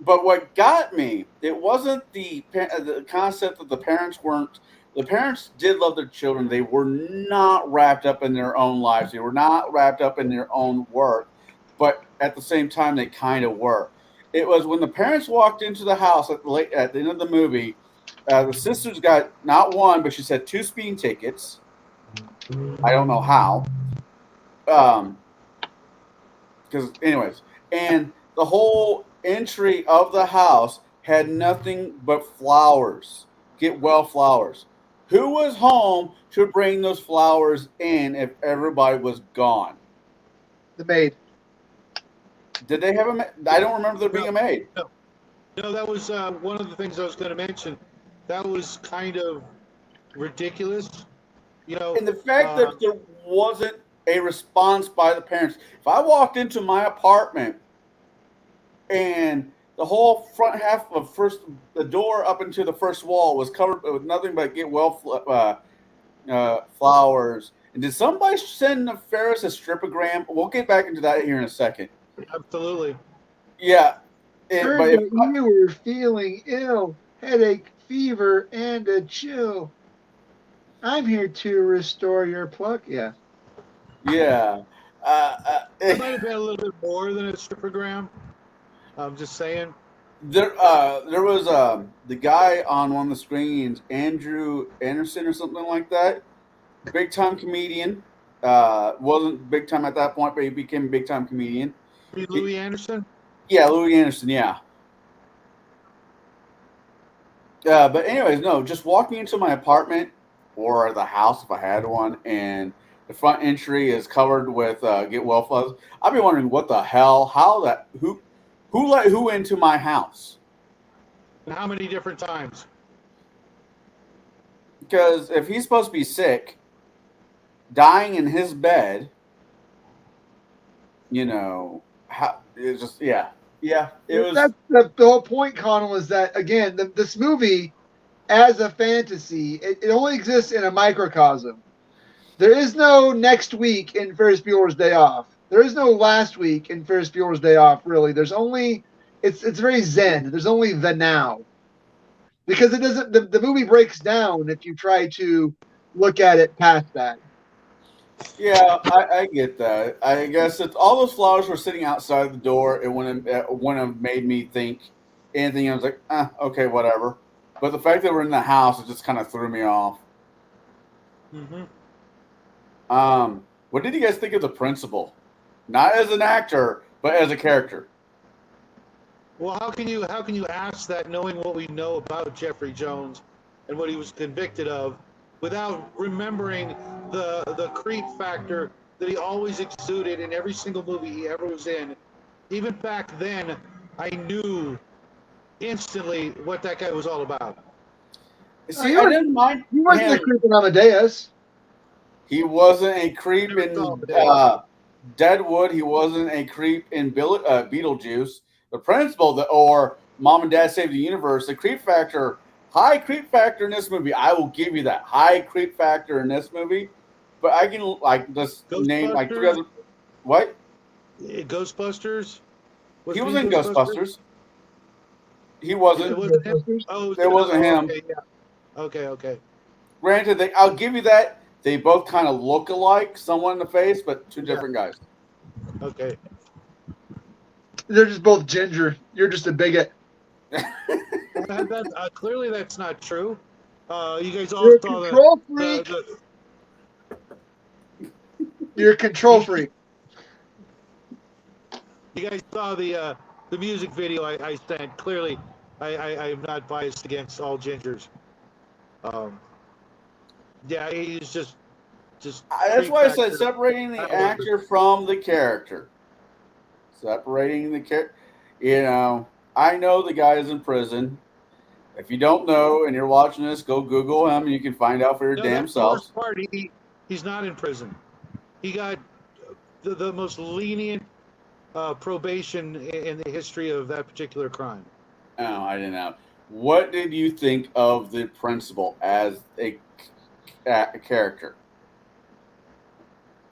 But what got me, it wasn't the concept that the parents weren't. The parents did love their children. They were not wrapped up in their own lives. They were not wrapped up in their own work. But at the same time, they kind of were. It was when the parents walked into the house at the end of the movie. The sisters got not one, but she said 2 speeding tickets. I don't know how. Because, anyways, and the whole entry of the house had nothing but flowers. Get well flowers. Who was home to bring those flowers in if everybody was gone? The maid. Did they have a maid? I don't remember there being a maid. No, that was one of the things I was going to mention. That was kind of ridiculous. You know, And the fact that there wasn't a response by the parents. If I walked into my apartment and the whole front half of the door up into the first wall was covered with nothing but get well flowers. And did somebody send Ferris a stripogram? We'll get back into that here in a second. absolutely. Yeah. Heard But if, that you were feeling ill, headache, fever, and a chill. I'm here to restore your pluck. Yeah. yeah. It might have been a little bit more than a stripogram. I'm just saying. There was the guy on one of the screens, Andrew Anderson or something like that. Big time comedian. Wasn't big time at that point, but he became a big time comedian. Louis Anderson? Yeah, Louis Anderson, yeah. But anyways, no, just walking into my apartment or the house if I had one, and the front entry is covered with get well flowers. I'd be wondering what the hell, who let who into my house? And how many different times? Because if he's supposed to be sick, dying in his bed, you know, it's just it was. That's the whole point, Connell, is that again, this movie, as a fantasy, it only exists in a microcosm. There is no next week in Ferris Bueller's Day Off. There is no last week in Ferris Bueller's Day Off. Really, there's only it's very zen. There's only the now, because it doesn't. The movie breaks down if you try to look at it past that. Yeah, I get that. I guess if all those flowers were sitting outside the door, it wouldn't have made me think anything. I was like, okay, whatever. But the fact that we're in the house, it just kind of threw me off. Mm-hmm. What did you guys think of the principal? Not as an actor, but as a character. Well, how can you ask that knowing what we know about Jeffrey Jones and what he was convicted of, without remembering the creep factor that he always exuded in every single movie he ever was in? Even back then, I knew instantly what that guy was all about. See, I didn't mind. He wasn't a creep in Amadeus. He wasn't a creep in Deadwood. He wasn't a creep in Beetlejuice. The principal, or Mom and Dad Save the Universe, the creep factor, high creep factor in this movie. I will give you that high creep factor in this movie. But I can just name like 3 other. What? Ghostbusters. He was in Ghostbusters. He wasn't. It wasn't him. Oh, it wasn't him. Okay, yeah. Okay. Granted, I'll give you that. They both kind of look alike, someone in the face, but 2 different guys. Okay. They're just both ginger. You're just a bigot. Clearly, that's not true. You guys all You're a saw control freak. You're a control freak. You guys saw the music video I sent. Clearly, I am not biased against all gingers. Yeah, he's just That's freak why I said factor. separating the I love it. actor from the character. Separating the character. You know, I know the guy is in prison. If you don't know and you're watching this, go Google him and you can find out for your No, damn that's the worst selves. part. He's not in prison. He got the most lenient probation in the history of that particular crime. Oh, I didn't know. What did you think of the principal as a character?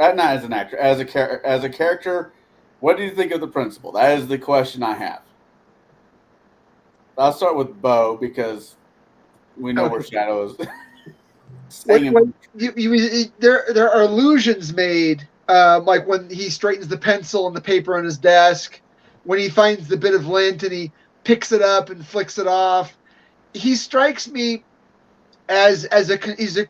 Not as an actor, as a character. What do you think of the principal? That is the question I have. I'll start with Bo because we know where Okay. Shadow is. What there are allusions made, like when he straightens the pencil and the paper on his desk, when he finds the bit of lint and he picks it up and flicks it off. He strikes me as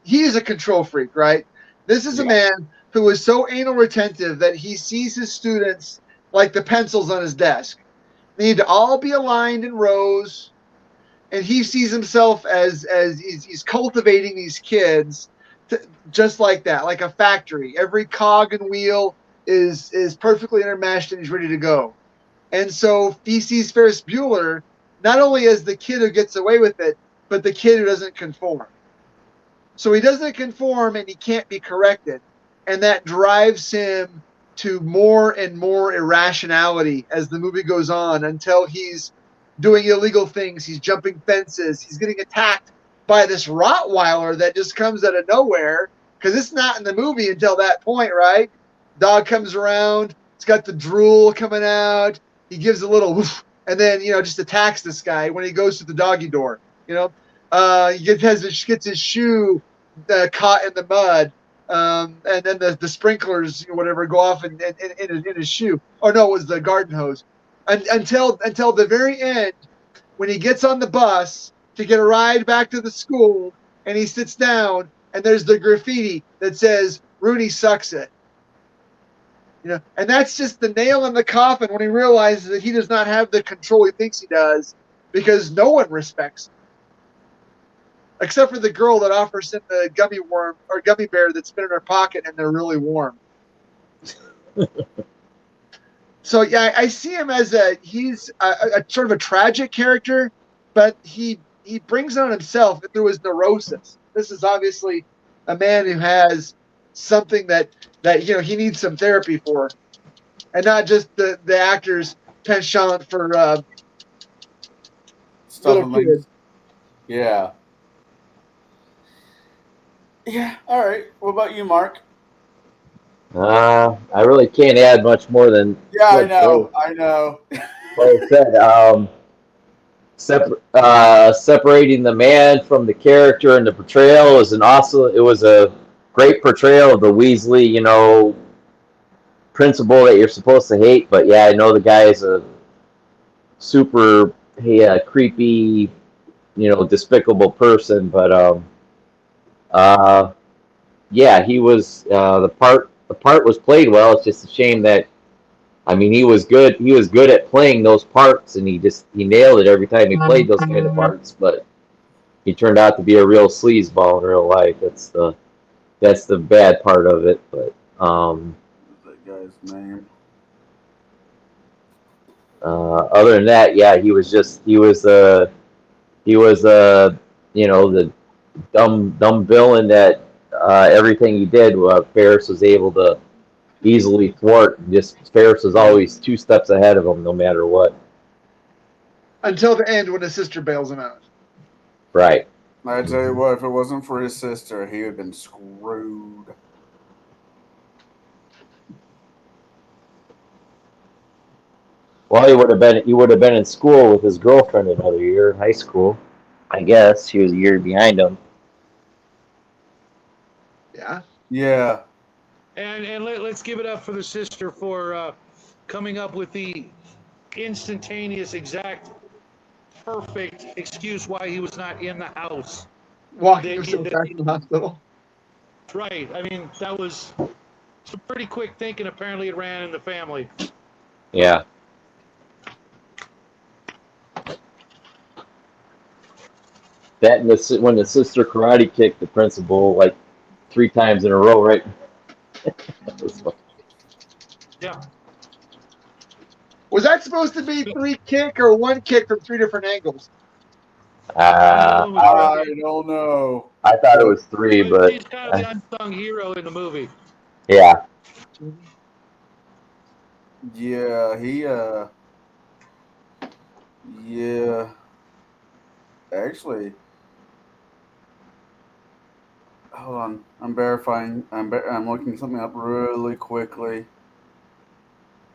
he is a control freak, right? This is a Yeah. man who is so anal retentive that he sees his students like the pencils on his desk. They need to all be aligned in rows, and he sees himself as he's cultivating these kids just like that, like a factory. Every cog and wheel is perfectly intermeshed and he's ready to go. And so he sees Ferris Bueller not only as the kid who gets away with it, but the kid who doesn't conform. So he doesn't conform and he can't be corrected. And that drives him to more and more irrationality as the movie goes on until he's doing illegal things. He's jumping fences. He's getting attacked by this Rottweiler that just comes out of nowhere because it's not in the movie until that point, right? Dog comes around. It's got the drool coming out. He gives a little woof, and then, just attacks this guy when he goes to the doggy door. He gets his shoe caught in the mud, and then the sprinklers, whatever, go off in his shoe. Oh no, it was the garden hose. Until the very end, when he gets on the bus to get a ride back to the school, and he sits down, and there's the graffiti that says "Rooney sucks it." And that's just the nail in the coffin when he realizes that he does not have the control he thinks he does, because no one respects him except for the girl that offers him the gummy worm or gummy bear that's been in her pocket and they're really warm. So yeah, I see him as he's a sort of a tragic character, but he brings it on himself through his neurosis. This is obviously a man who has something that he needs some therapy for, and not just the actor's penchant for little kids. Yeah. Yeah. All right. What about you, Mark? I really can't add much more than Yeah, what I know. Bo said. Separating the man from the character and the portrayal is it was a great portrayal of the Weasley, principal that you're supposed to hate. But yeah, I know the guy is a super creepy, despicable person. But yeah, he was the part was played well. It's just a shame that, I mean, he was good. He was good at playing those parts, and he nailed it every time he played those kind of parts. But he turned out to be a real sleazeball in real life. That's the bad part of it. But That guy's name. other than that, yeah, he was the dumb villain that everything he did, Ferris was able to easily thwart. Just Ferris was always 2 steps ahead of him, no matter what. Until the end, when his sister bails him out. Right. I tell you what, if it wasn't for his sister, he would have been screwed. Well, he would have been in school with his girlfriend another year in high school. I guess she was a year behind him. Yeah. Yeah. And let's give it up for the sister for coming up with the instantaneous, exact, perfect excuse why he was not in the house. Walking himself back to the hospital. Right. I mean, that was some pretty quick thinking. Apparently, it ran in the family. Yeah. That and when the sister karate kicked the principal like 3 times in a row, right? That was fun. Yeah. Was that supposed to be 3 kick or 1 kick from 3 different angles? Uh, One was I, I don't know. I thought it was 3, but but he's kind of the unsung hero in the movie. yeah. Yeah, yeah. Actually, hold on. I'm verifying. I'm looking something up really quickly.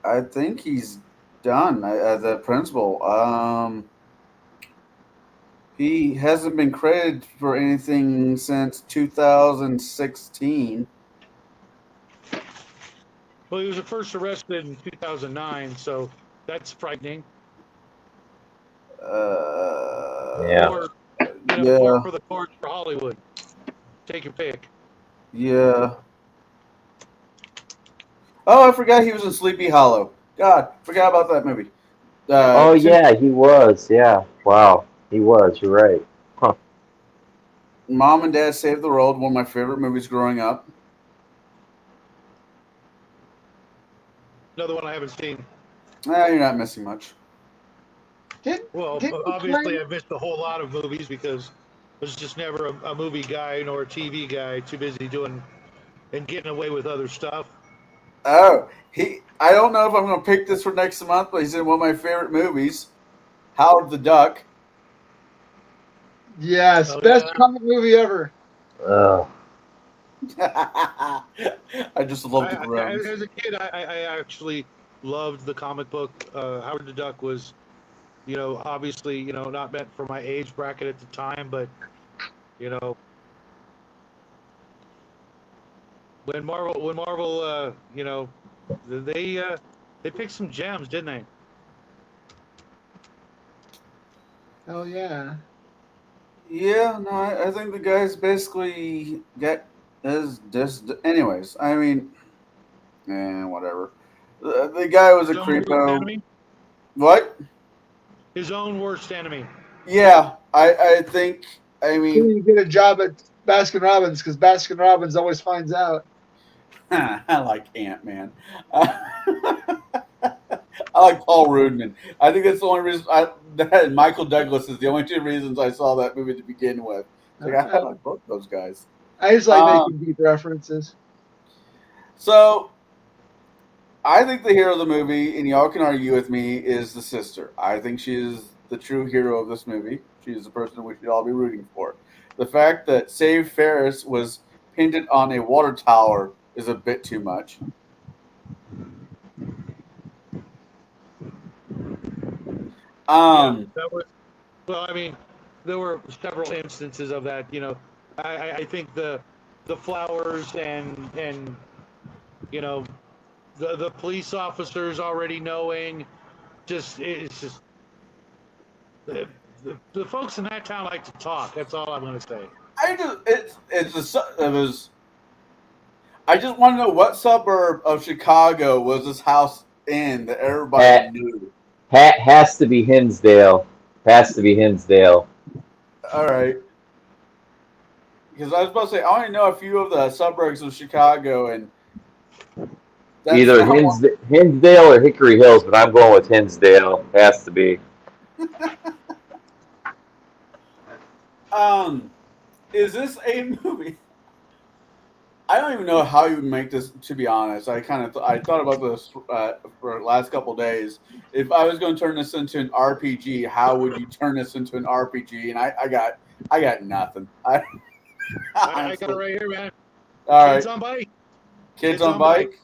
I think he's done as a principal. He hasn't been credited for anything since 2016. Well, he was first arrested in 2009, so that's frightening. Yeah. Or, Yeah, par for the course for Hollywood. Take your pick. yeah. Oh, I forgot he was in Sleepy Hollow. God, forgot about that movie. Oh Tim, yeah, he was. Yeah. Wow. He was. You're right. Huh. Mom and Dad Saved the World, one of my favorite movies growing up. Another one I haven't seen. You're not missing much. Well, Didn't he obviously, play? I've missed a whole lot of movies because I was just never a movie guy nor a TV guy. Too busy doing and getting away with other stuff. Oh, I don't know if I'm going to pick this for next month, but he's in one of my favorite movies, Howard the Duck. Yes, Oh best yeah, comic movie ever. Uh, I just love the groans. as a kid, I actually loved the comic book. Howard the Duck was, obviously, not meant for my age bracket at the time, but you know, when Marvel, they picked some gems, didn't they? Oh yeah. Yeah, no, I think the guy's basically got his just. Anyways, I mean, whatever. The guy was a His own worst creepo. enemy. What? His own worst enemy. Yeah, I think. I mean, You get a job at Baskin Robbins because Baskin Robbins always finds out. I like Ant Man. I like Paul Rudman. I think that's the only reason. That Michael Douglas is the only 2 reasons I saw that movie to begin with. It's like I I, like both those guys. I just like Um, making deep references. so I think the hero of the movie, and y'all can argue with me, is the sister. I think she is the true hero of this movie. She is the person we should all be rooting for. The fact that Save Ferris was painted on a water tower is a bit too much. Yeah, Um, that was. Well, I mean, there were several instances of that. I think the flowers and you know the police officers already knowing, it's just the folks in that town like to talk. That's all I'm going to say. I just it was. I just want to know what suburb of Chicago was this house in that everybody ha, knew. has to be Hinsdale. Has to be Hinsdale. All right, because I was about to say I only know a few of the suburbs of Chicago, and that's Either not one. Hinsdale or Hickory Hills, but I'm going with Hinsdale. Has to be. Is this a movie? I don't even know how you would make this. To be honest, I thought about this for the last couple of days. If I was going to turn this into an RPG, how would you turn this into an RPG? And I got nothing. I got it Honestly, right here, man. all Kids right, on bike. kids on bike.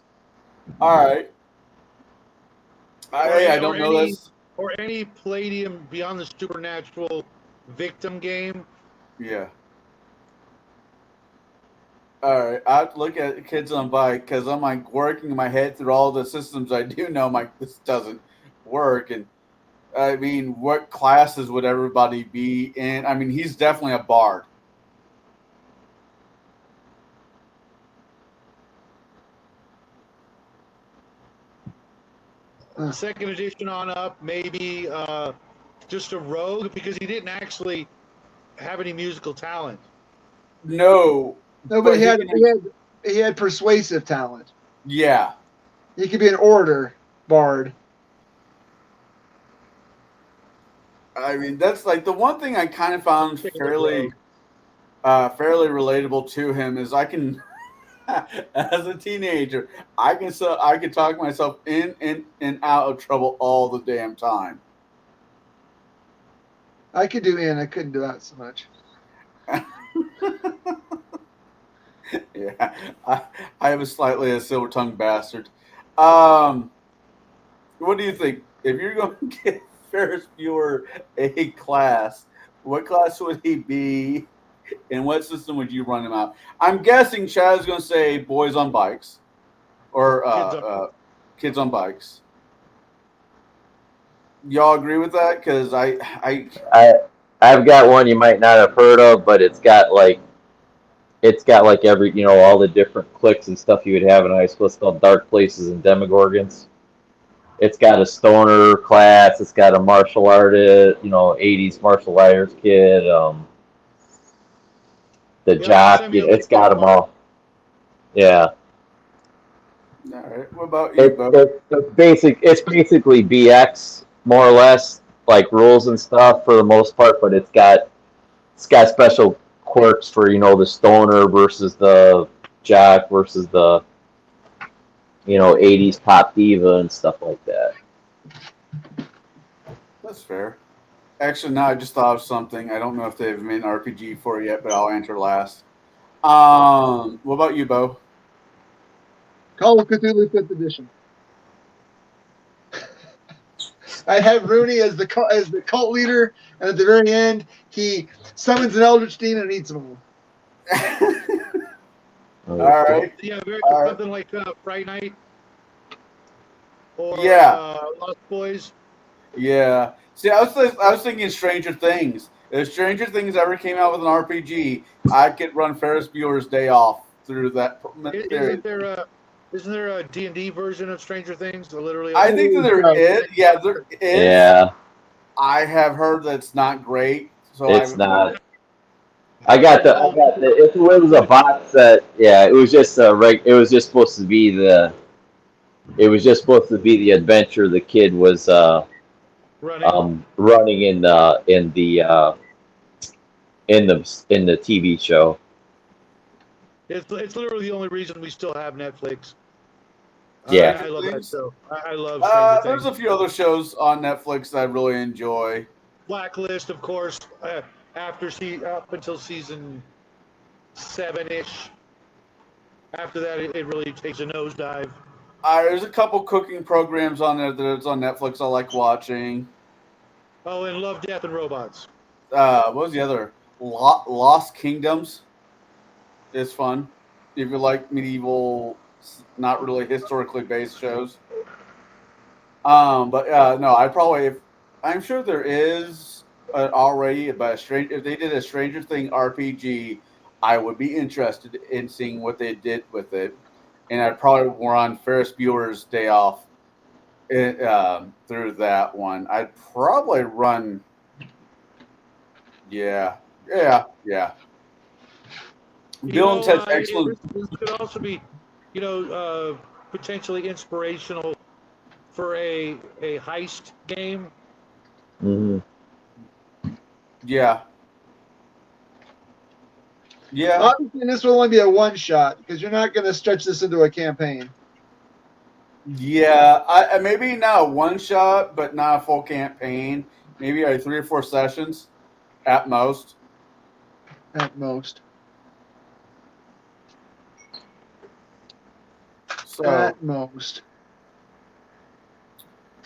All right, Or I don't know this. or any Palladium Beyond the Supernatural victim game. Yeah. All right, I have to look at kids on bike because I'm like working my head through all the systems I do know. I'm like, this doesn't work, and I mean, what classes would everybody be in? I mean, he's definitely a bard. Second edition on up, maybe just a rogue because he didn't actually have any musical talent. No. No, but But he had persuasive talent. Yeah. He could be an orator, bard. I mean, that's like the one thing I kind of found fairly relatable to him is I can, as a teenager, I can talk myself in and out of trouble all the damn time. I could do in. I couldn't do out so much. Yeah, I am slightly a silver-tongued bastard. What do you think? If you're going to give Ferris Bueller a class, what class would he be, and what system would you run him out? I'm guessing Chad is going to say boys on bikes, or kids on bikes. Y'all agree with that? Because I've got one you might not have heard of, but it's got like every all the different cliques and stuff you would have in high school. It's called Dark Places and Demogorgons. It's got a stoner class. It's got a martial artist, 80s martial arts kid. The jock. It's got them all. Yeah. All right. What about you, Bo? It's basically BX more or less, like rules and stuff for the most part, but it's got special quirks for the stoner versus the jock versus the 80s pop diva and stuff like that. That's fair. Actually, now I just thought of something. I don't know if they've made an RPG for it yet, but I'll answer last. What about you, Bo? Call of Cthulhu 5th edition. I have Rooney as the cult leader, and at the very end, he summons an eldritch demon and eats them all. All right. Yeah, something like Fright Night. Or Lost Boys. Yeah. See, I was thinking Stranger Things. If Stranger Things ever came out with an RPG, I could run Ferris Bueller's Day Off through that. Isn't there a D&D version of Stranger Things? Literally, I think that there is. Yeah, there is. Yeah. I have heard that it's not great. So it's not. I got the. If it was a box set, yeah, it was just It was just supposed to be the. It was just supposed to be the adventure the kid was running in the TV show. It's literally the only reason we still have Netflix. Yeah, I love that show. I love Stranger Things. There's a few other shows on Netflix that I really enjoy. Blacklist, of course, up until season 7-ish. After that, it really takes a nosedive. There's a couple cooking programs on there that's on Netflix I like watching. Oh, and Love, Death, and Robots. What was the other? Lost Kingdoms is fun. If you like medieval, not really historically based shows. But no, I'm sure there is already, but if they did a Stranger Thing RPG, I would be interested in seeing what they did with it. And I'd probably run Ferris Bueller's Day Off through that one. I'd probably run. Yeah. Bill and Ted's Excellent. This could also be, potentially inspirational for a heist game. Mm-hmm. Yeah. Obviously, this will only be a one shot because you're not going to stretch this into a campaign. Yeah, I maybe not a one shot, but not a full campaign. Maybe 3 or 4 sessions at most. At most. So, at most.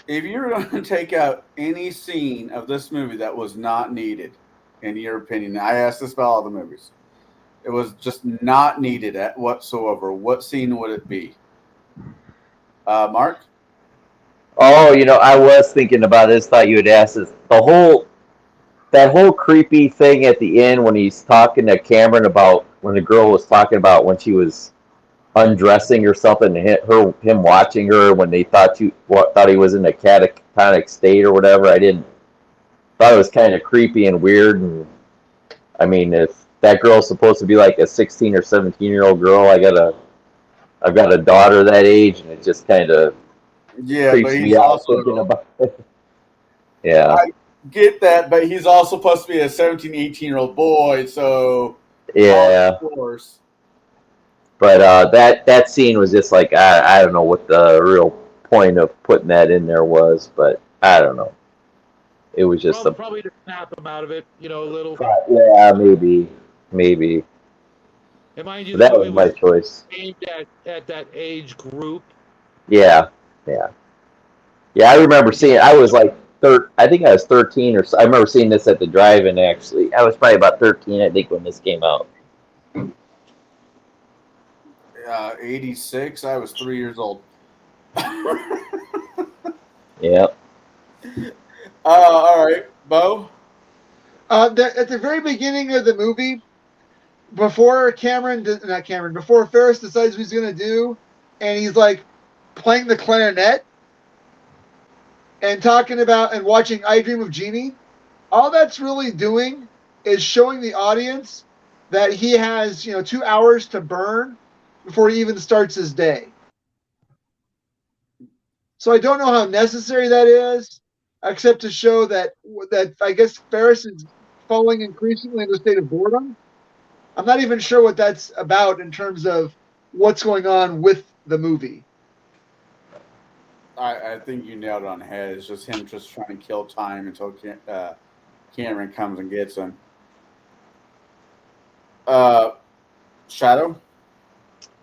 If you're going to take out any scene of this movie that was not needed, in your opinion, I asked this about all the movies. It was just not needed whatsoever. What scene would it be? Mark? Oh, I was thinking about this. Thought you would ask this. That whole creepy thing at the end when he's talking to Cameron about when the girl was talking about when she was undressing or something, and him watching her when they thought he was in a catatonic state or whatever. Thought it was kind of creepy and weird, and I mean, if that girl's supposed to be like a 16 or 17-year-old girl, I've got a daughter that age, and it just kind of Yeah, but creeps me he's out also. thinking about it. Yeah, I get that, but he's also supposed to be a 17, 18-year-old boy, so par yeah. for the course. But that scene was just like I don't know what the real point of putting that in there was, but I don't know. It was just a Probably to snap him out of it, a little. yeah, maybe. And mind you, But the that movie was my was choice. aimed at that age group. Yeah, yeah, yeah. I remember seeing. I was like I think I was 13 or so. I remember seeing this at the drive-in. Actually, I was probably about 13. I think when this came out. 86, I was 3 years old. Yeah. All right, Bo. At the very beginning of the movie, before before Ferris decides what he's gonna do, and he's like playing the clarinet and talking about and watching I Dream of Jeannie, all that's really doing is showing the audience that he has 2 hours to burn before he even starts his day. So I don't know how necessary that is, except to show that I guess Ferris is falling increasingly into a state of boredom. I'm not even sure what that's about in terms of what's going on with the movie. I think you nailed it on the head. It's just him just trying to kill time until Cameron comes and gets him. Uh, Shadow.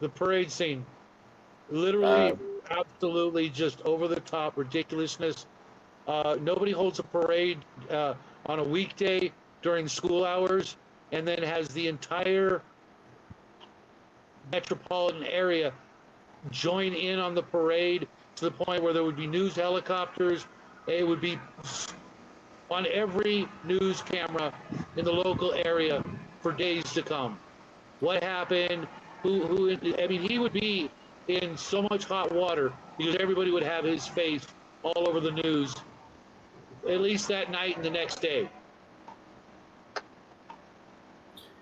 The parade scene, Uh, literally, absolutely, just over the top ridiculousness. Nobody holds a parade on a weekday during school hours, and then has the entire metropolitan area join in on the parade to the point where there would be news helicopters. It would be on every news camera in the local area for days to come. What happened? Who? I mean, he would be in so much hot water because everybody would have his face all over the news, at least that night and the next day.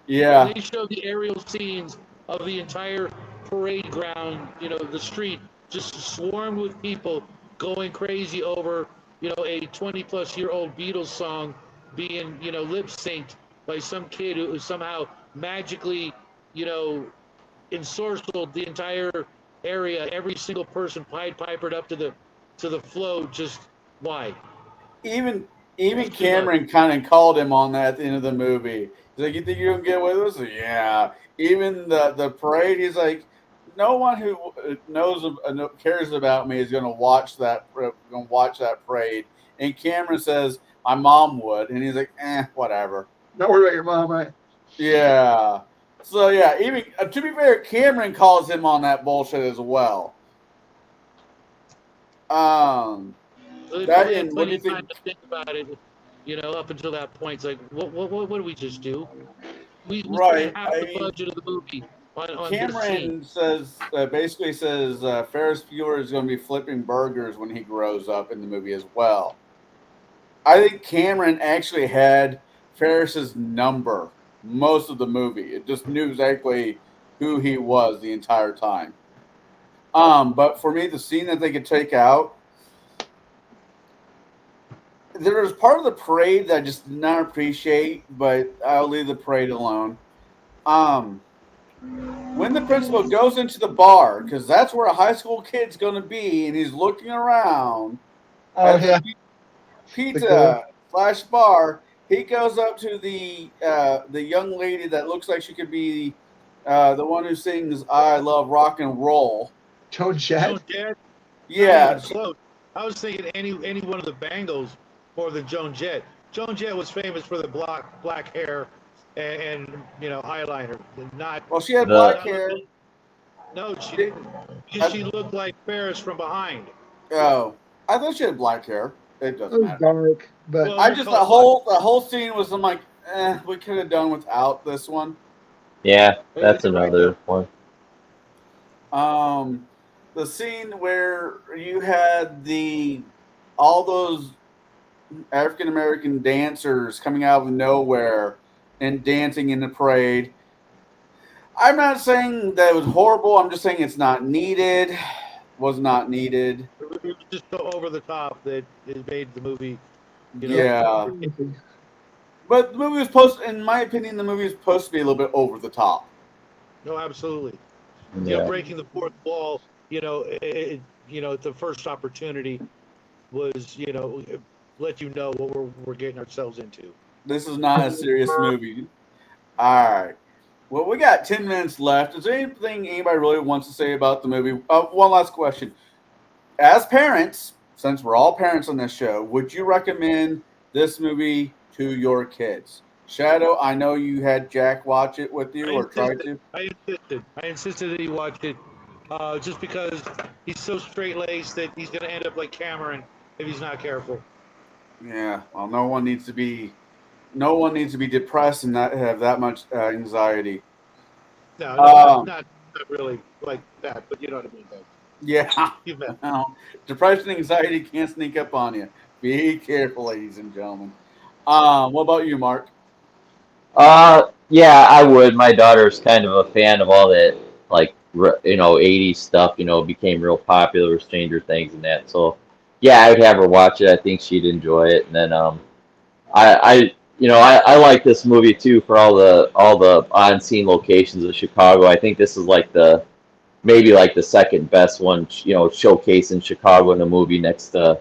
yeah, They showed the aerial scenes of the entire parade ground, the street just swarmed with people going crazy over, a 20-plus-year-old Beatles song being, lip synced by some kid who somehow magically, you know, ensorcelled the entire area. Every single person Pied Pipered up to the flow. Just why? even It's even too much. Cameron kind of called him on that at the end of the movie. He's like, "You think you can get with us?" Yeah. Even the parade, he's like, "No one who cares about me is going to watch that parade." And Cameron says, "My mom would," and he's like, whatever." Don't worry about your mom, right? Yeah. So yeah, even to be fair, Cameron calls him on that bullshit as well. Um, So they that probably had and what do plenty you of time think? to think about it, up until that point. It's like, what did we just do? We spent Right. half I the mean, budget of the movie on this scene. Cameron basically says Ferris Bueller is going to be flipping burgers when he grows up in the movie as well. I think Cameron actually had Ferris's number most of the movie. It just knew exactly who he was the entire time. But for me, the scene that they could take out, there was part of the parade that I just did not appreciate, but I'll leave the parade alone. Um, when the principal goes into the bar, because that's where a high school kid's going to be, and he's looking around Oh at the yeah, the girl. pizza slash bar, he goes up to the young lady that looks like she could be the one who sings "I Love Rock and Roll." Joan Joan Jett. Jett, not Yeah, even close. I was thinking any one of the Bangles more than Joan Jett. Joan Jett was famous for the black hair and eyeliner. Not well, she had The black not hair. no, she didn't. Because I, she looked like Ferris from behind. oh, I thought she had black hair. It It doesn't was matter. dark, but Well, I we just call it black. the whole scene was. I'm like, we could have done without this one. yeah, that's You're right though. another one. Um, the scene where you had all those African American dancers coming out of nowhere and dancing in the parade. I'm not saying that it was horrible. I'm just saying it's not needed. Was not needed. It was just so over the top that it made the movie, Yeah. But the movie was supposed, in my opinion, the movie was supposed to be a little bit over the top. No, absolutely. Yeah. Breaking the fourth wall, the first opportunity was, let you know what we're getting ourselves into. This is not a serious movie. All right. Well, we got 10 minutes left. Is there anything anybody really wants to say about the movie? One last question. As parents, since we're all parents on this show, would you recommend this movie to your kids? Shadow, I know you had Jack watch it with you or tried to. I insisted that he watch it, just because he's so straight laced that he's going to end up like Cameron if he's not careful. Yeah. Well, no one needs to be depressed and not have that much anxiety. No, not really like that, but you know what I mean. Though. Yeah. You bet. No. Depression and anxiety can't sneak up on you. Be careful, ladies and gentlemen. What about you, Mark? Yeah, I would. My daughter's kind of a fan of all that, like, 80s stuff, became real popular with Stranger Things and that. So, yeah, I would have her watch it. I think she'd enjoy it. And then, I like this movie too for all the on-scene locations of Chicago. I think this is maybe the second best one, showcasing Chicago in a movie next to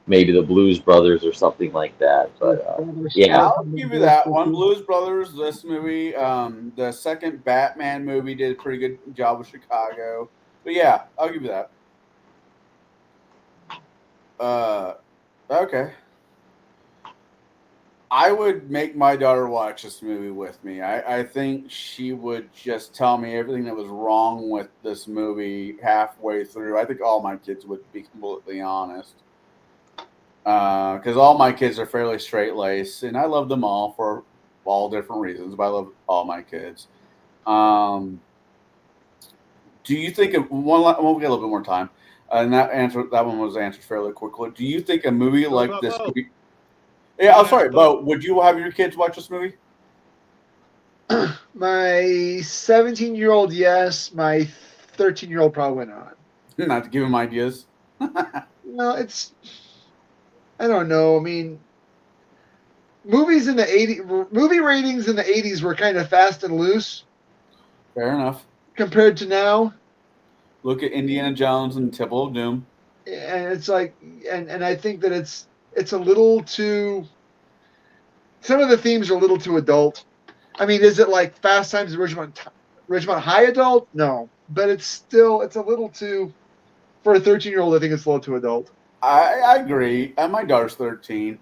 maybe the Blues Brothers or something like that. But yeah, I'll give you that one. Blues Brothers, this movie, the second Batman movie did a pretty good job with Chicago. But yeah, I'll give you that. Okay. I would make my daughter watch this movie with me. I think she would just tell me everything that was wrong with this movie halfway through. I think all my kids would be completely honest. Because all my kids are fairly straight-laced, and I love them all for all different reasons, but I love all my kids. Do you think we get a little bit more time, and that one was answered fairly quickly. Do you think a movie like this could be... Yeah, I'm sorry, Bo, would you have your kids watch this movie? My 17-year-old, yes. My 13-year-old probably not. Not to give him ideas. Well, I don't know. I mean, movie ratings in the 80s were kind of fast and loose. Fair enough. Compared to now. Look at Indiana Jones and Temple of Doom. And it's like, and I think that it's a little too, some of the themes are a little too adult. I mean, is it like Fast Times at Ridgemont High adult? No. But it's a little too, for a 13-year-old, I think it's a little too adult. I agree. My daughter's 13.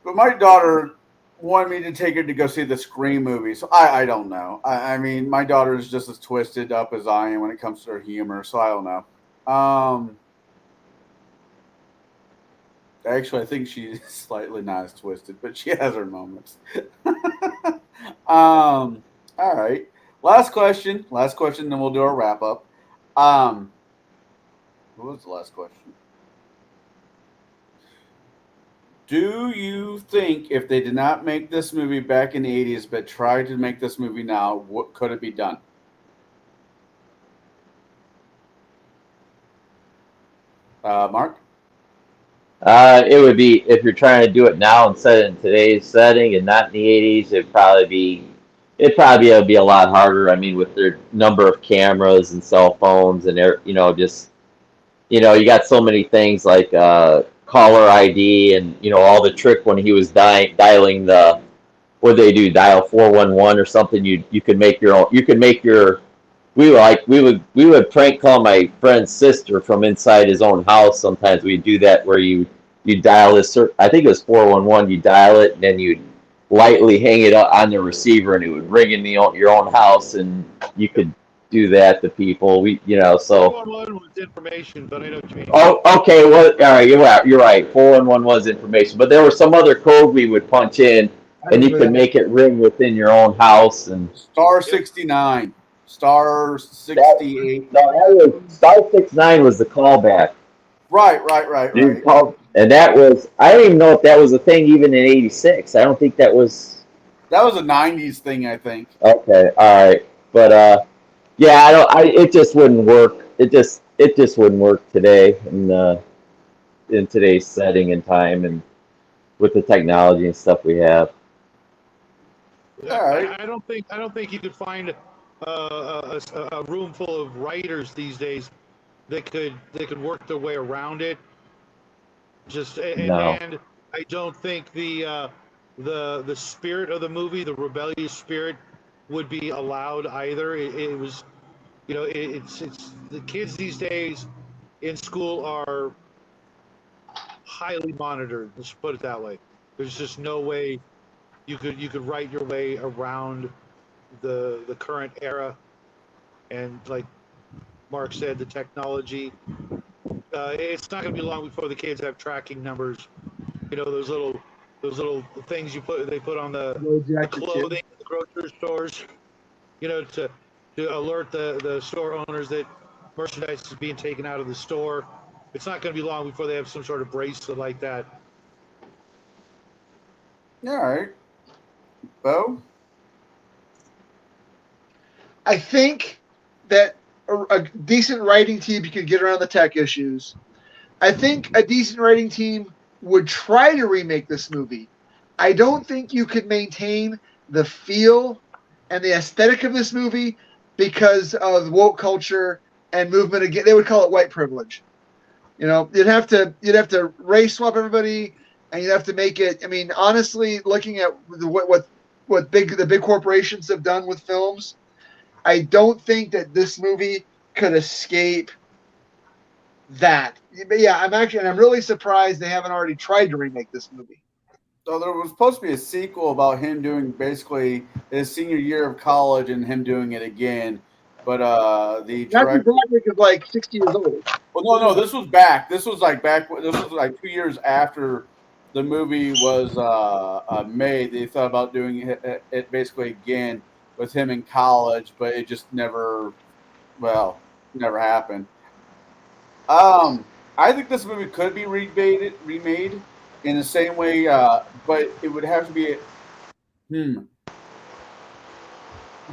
But my daughter wanted me to take her to go see the Scream movie. So I don't know. I mean, my daughter is just as twisted up as I am when it comes to her humor. So I don't know. Actually, I think she's slightly not as twisted, but she has her moments. All right. Last question, then we'll do our wrap up. What was the last question? Do you think if they did not make this movie back in the 80s, but tried to make this movie now, what could it be done? Mark? It would be, if you're trying to do it now and set it in today's setting and not in the 80s, it'd probably be a lot harder. I mean, with their number of cameras and cell phones and you got so many things like caller ID and all the trick when he was dialing the, what they do, dial 411 or something. You could make your own. You could make your. We would prank call my friend's sister from inside his own house. Sometimes we'd do that where you dial this. I think it was 411. You dial it and then you'd lightly hang it up on the receiver and it would ring in your own house and you could do that to people. So 411 was information, but I know what you mean. Oh, okay. Well, all right. You're right. 411 was information, but there was some other code we would punch in, and you could make it ring within your own house. And Star 69, Star 68. Star 69 was the callback. Right. And that was, I don't even know if that was a thing even in '86. I don't think that was. That was a '90s thing, I think. Okay, all right, but yeah, I don't. It just wouldn't work. It just wouldn't work today in today's setting and time and with the technology and stuff we have. All right. I don't think you could find a room full of writers these days that could work their way around it. No. And I don't think the spirit of the movie, the rebellious spirit, would be allowed either. It was, you know, it's the kids these days in school are highly monitored. Let's put it that way. There's just no way you could write your way around the current era, and like Mark said, the technology. It's not going to be long before the kids have tracking numbers. You know, those little things they put on the clothing in the grocery stores. You know, to alert the store owners that merchandise is being taken out of the store. It's not going to be long before they have some sort of bracelet like that. All right. Bo? I think that a decent writing team could get around the tech issues. I think a decent writing team would try to remake this movie. I don't think you could maintain the feel and the aesthetic of this movie because of woke culture and movement. Again, they would call it white privilege. You know, you'd have to race swap everybody, and you'd have to make it. I mean, honestly, looking at what the big corporations have done with films, I don't think that this movie could escape that. But yeah, I'm really surprised they haven't already tried to remake this movie. So there was supposed to be a sequel about him doing basically his senior year of college and him doing it again. But the Matthew director. Broderick is like 60 years old. Well, no. This was back. This was like back. This was like 2 years after the movie was made. They thought about doing it basically again with him in college, but it just never happened. I think this movie could be remade in the same way, but it would have to be.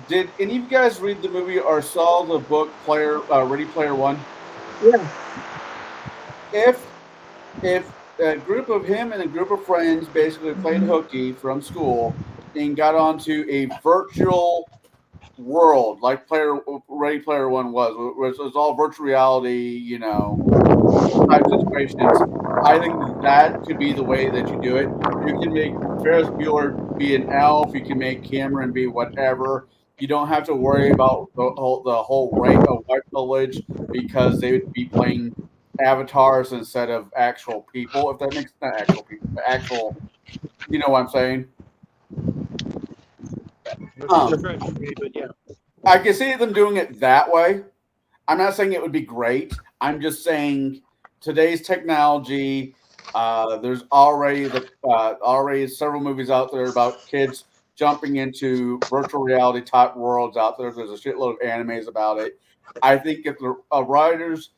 Did any of you guys read the movie or saw the book Ready Player One? Yeah. If a group of him and a group of friends basically played hooky from school and got onto a virtual world like Ready Player One was, it was all virtual reality, type situations. I think that could be the way that you do it. You can make Ferris Bueller be an elf. You can make Cameron be whatever. You don't have to worry about the whole rate of white privilege because they would be playing avatars instead of actual people. If that makes not actual people, but actual, you know what I'm saying? But yeah. I can see them doing it that way. I'm not saying it would be great. I'm just saying today's technology. There's already already several movies out there about kids jumping into virtual reality type worlds out there. There's a shitload of animes about it. I think if the writers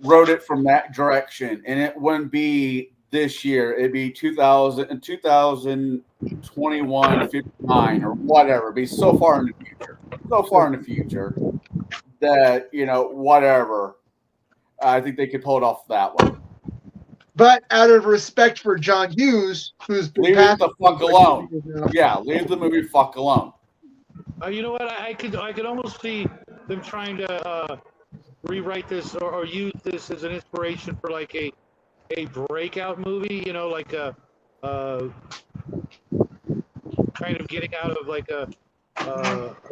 wrote it from that direction, and it wouldn't be this year, it'd be 2021, 59 or whatever. It'd be so far in the future that whatever. I think they could pull it off that way. But out of respect for John Hughes, who's been leave it the fuck alone. Yeah, leave the movie fuck alone. You know what? I could almost see them trying to rewrite this or use this as an inspiration for like a breakout movie. You know, like a kind of getting out of like a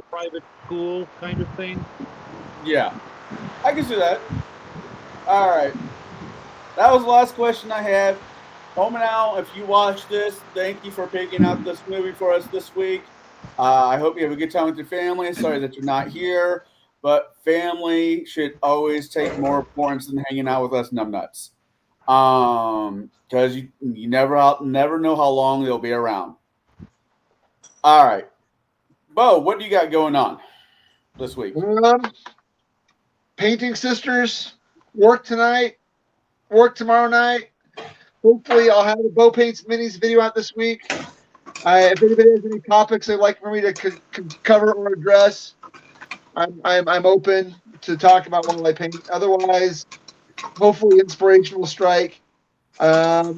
private school kind of thing. Yeah, I can see that. All right. That was the last question I had. Home and Al, if you watch this, thank you for picking out this movie for us this week. I hope you have a good time with your family. Sorry that you're not here, but family should always take more importance than hanging out with us numbnuts. Because you never know how long they'll be around. All right. Bo, what do you got going on this week? Painting Sisters, work tonight, work tomorrow night. Hopefully I'll have the Bo Paints Minis video out this week. If anybody has any topics they'd like for me to cover or address, I'm open to talk about while I paint. Otherwise, hopefully inspiration will strike. Try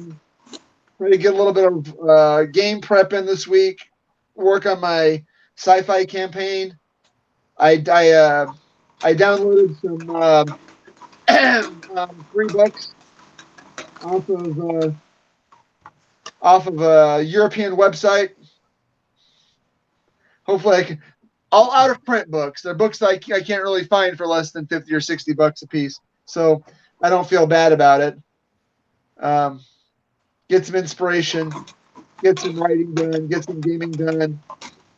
to get a little bit of game prep in this week. Work on my sci-fi campaign. I downloaded some 3 books off of a European website. Hopefully, I can. All out of print books. They're books that I can't really find for less than $50 or $60 a piece. So I don't feel bad about it. Get some inspiration, get some writing done, get some gaming done,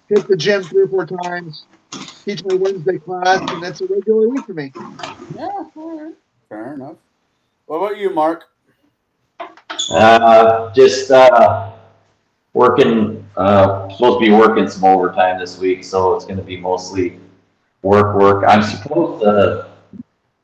hit the gym 3 or 4 times, teach my Wednesday class, and that's a regular week for me. Yeah, all right. Fair enough. What about you, Mark? Just working. Supposed to be working some overtime this week, so it's going to be mostly work. I'm supposed to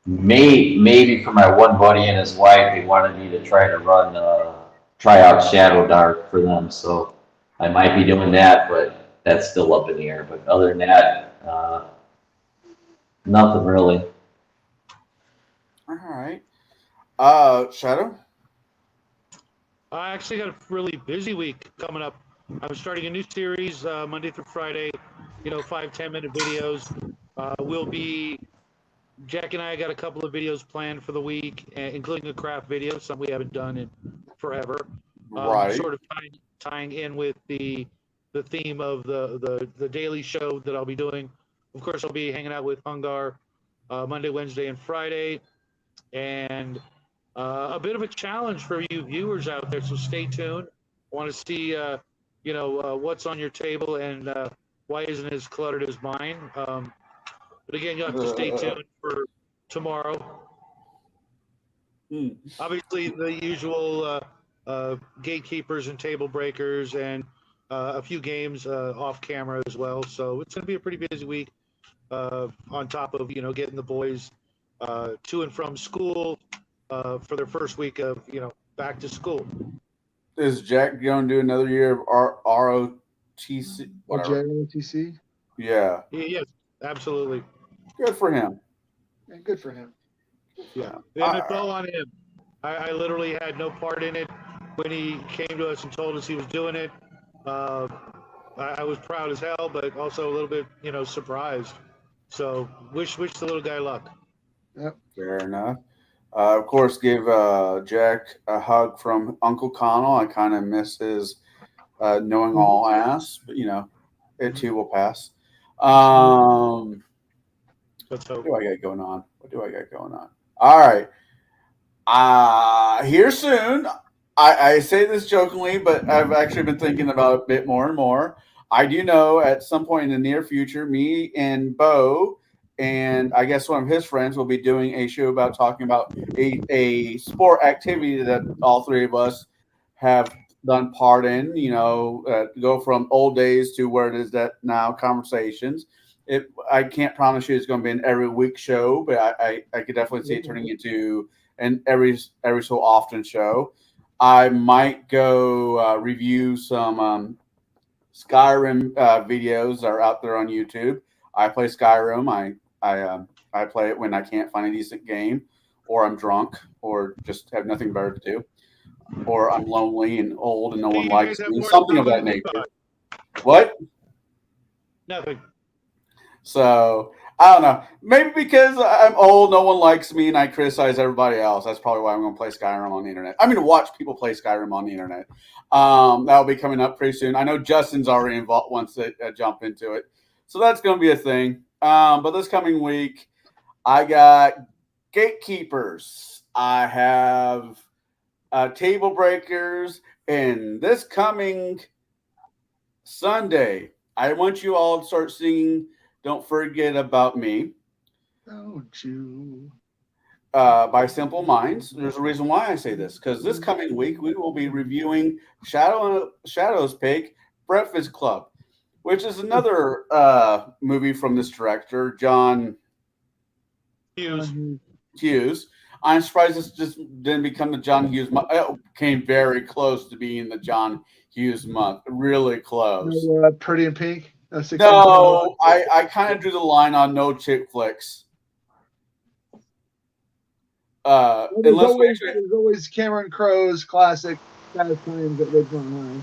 maybe for my one buddy and his wife, they wanted me to try out Shadow Dark for them, so I might be doing that, but that's still up in the air. But other than that, nothing really. All right. Shadow? I actually got a really busy week coming up. I'm starting a new series Monday through Friday, 5-10 minute videos. Jack and I got a couple of videos planned for the week, including a craft video, something we haven't done in forever. Right. Sort of tying in with the theme of the daily show that I'll be doing. Of course, I'll be hanging out with Hungar Monday, Wednesday, and Friday. And a bit of a challenge for you viewers out there, so stay tuned. I want to see, what's on your table and why isn't it as cluttered as mine. But again, you'll have to stay tuned for tomorrow. Obviously, the usual gatekeepers and table breakers and a few games off camera as well. So it's going to be a pretty busy week on top of, getting the boys to and from school for their first week of, back to school. Is Jack going to do another year of ROTC? Whatever. ROTC? Yeah. Yes, absolutely. Good for him. Yeah, good for him. Yeah. And it fell on him. I literally had no part in it when he came to us and told us he was doing it. I was proud as hell, but also a little bit, surprised. So wish the little guy luck. Yep. Fair enough. Of course, give Jack a hug from Uncle Connell. I kind of miss his knowing all ass, but it too will pass. Let's hope. What do I got going on? All right. Here soon. I say this jokingly, but I've actually been thinking about it a bit more and more. I do know at some point in the near future, me and Bo and I guess one of his friends will be doing a show about talking about a sport activity that all 3 of us have done part in, go from old days to where it is that now, conversations. I can't promise you it's going to be an every week show, but I could definitely see it turning into an every so often show. I might go review some Skyrim videos that are out there on YouTube. I play Skyrim. I play it when I can't find a decent game, or I'm drunk, or just have nothing better to do, or I'm lonely and old and no one likes me. Something of that nature. What? Nothing. So I don't know. Maybe because I'm old, no one likes me, and I criticize everybody else. That's probably why I'm going to play Skyrim on the internet. I'm going to watch people play Skyrim on the internet. That'll be coming up pretty soon. I know Justin's already involved, wants to jump into it, so that's going to be a thing. But this coming week, I got gatekeepers. I have table breakers, and this coming Sunday, I want you all to start singing "Don't Forget About Me." Don't you? By Simple Minds. There's a reason why I say this, because this coming week we will be reviewing Shadow's pick, Breakfast Club, which is another movie from this director, John Hughes. I'm surprised this just didn't become the John Hughes month. It came very close to being the John Hughes month. Really close. No, Pretty in Pink. No, 16 No, I kind of drew the line on no chick flicks. There's always Cameron Crowe's classic Fast Times at Ridgemont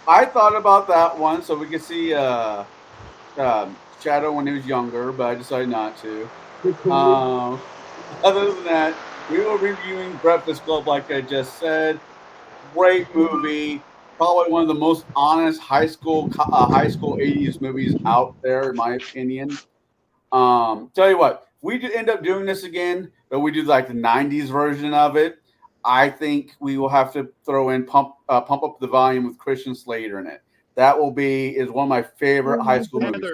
I thought about that one, so we could see Shadow when he was younger, but I decided not to. High. Other than that, we were reviewing Breakfast Club, like I just said. Great movie, probably one of the most honest high school 80s movies out there, in my opinion. Tell you what, if we end up doing this again, but we do like the 90s version of it, I think we will have to throw in Pump Up the Volume with Christian Slater in it. That is one of my favorite high school movies.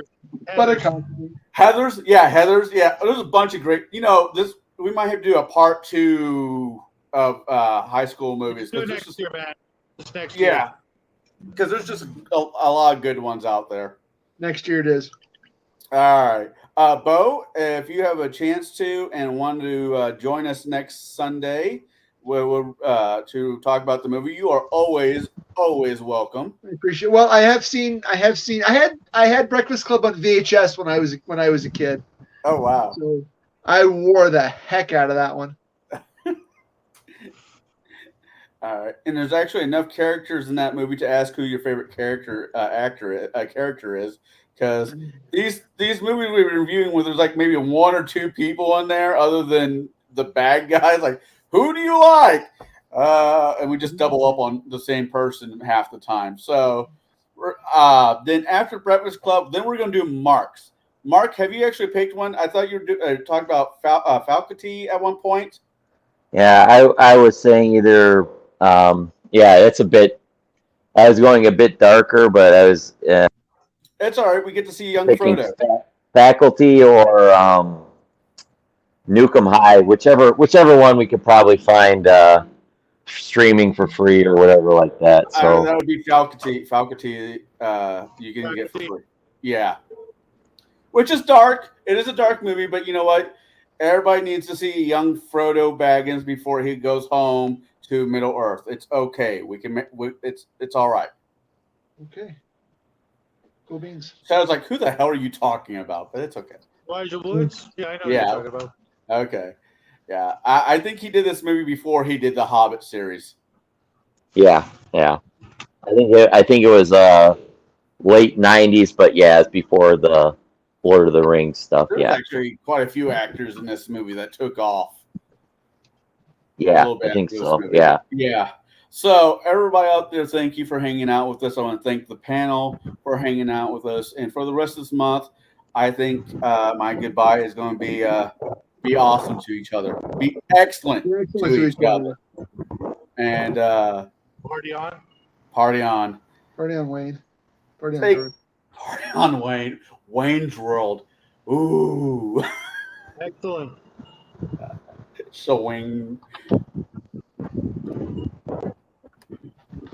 Heathers, yeah. There's a bunch of great. This we might have to do a part 2 of high school movies. Next year, man. Next year. Yeah, because there's just a lot of good ones out there. Next year it is. All right. Bo, if you have a chance to and want to join us next Sunday to talk about the movie, you are always welcome. I appreciate it. Well, I had Breakfast Club on VHS when I was a kid. Oh wow. So I wore the heck out of that one. All right. And there's actually enough characters in that movie to ask who your favorite character is. Because these movies we've been reviewing, where there's like maybe 1 or 2 people in there other than the bad guys, like, who do you like? And we just double up on the same person half the time. So then after Breakfast Club, then we're going to do Marks. Mark, have you actually picked one? I thought you were talking about Falcatee at one point. Yeah, I was saying either. It's a bit. I was going a bit darker, but I was. It's all right. We get to see young thinking Frodo. Faculty or Nukem High, whichever one we could probably find streaming for free or whatever like that. So that would be Falcatee. Falcatee, you can get for free. Yeah, which is dark. It is a dark movie, but you know what? Everybody needs to see young Frodo Baggins before he goes home to Middle Earth. It's okay. It's all right. Okay. Cool beans. Sounds like, who the hell are you talking about? But it's okay. Elijah Woods? Yeah, I know what you're talking about. Okay. Yeah. I think he did this movie before he did the Hobbit series. Yeah. I think it was late 90s, but yeah, it's before the Lord of the Rings stuff. There's actually quite a few actors in this movie that took off. Yeah, I think so. Movie. Yeah. Yeah. So everybody out there, thank you for hanging out with us. I want to thank the panel for hanging out with us. And for the rest of this month, I think my goodbye is going to be awesome to each other. Be excellent to each other. And party on. Party on, Wayne. Party on Wayne. Wayne's World. Ooh. Excellent. So Wayne.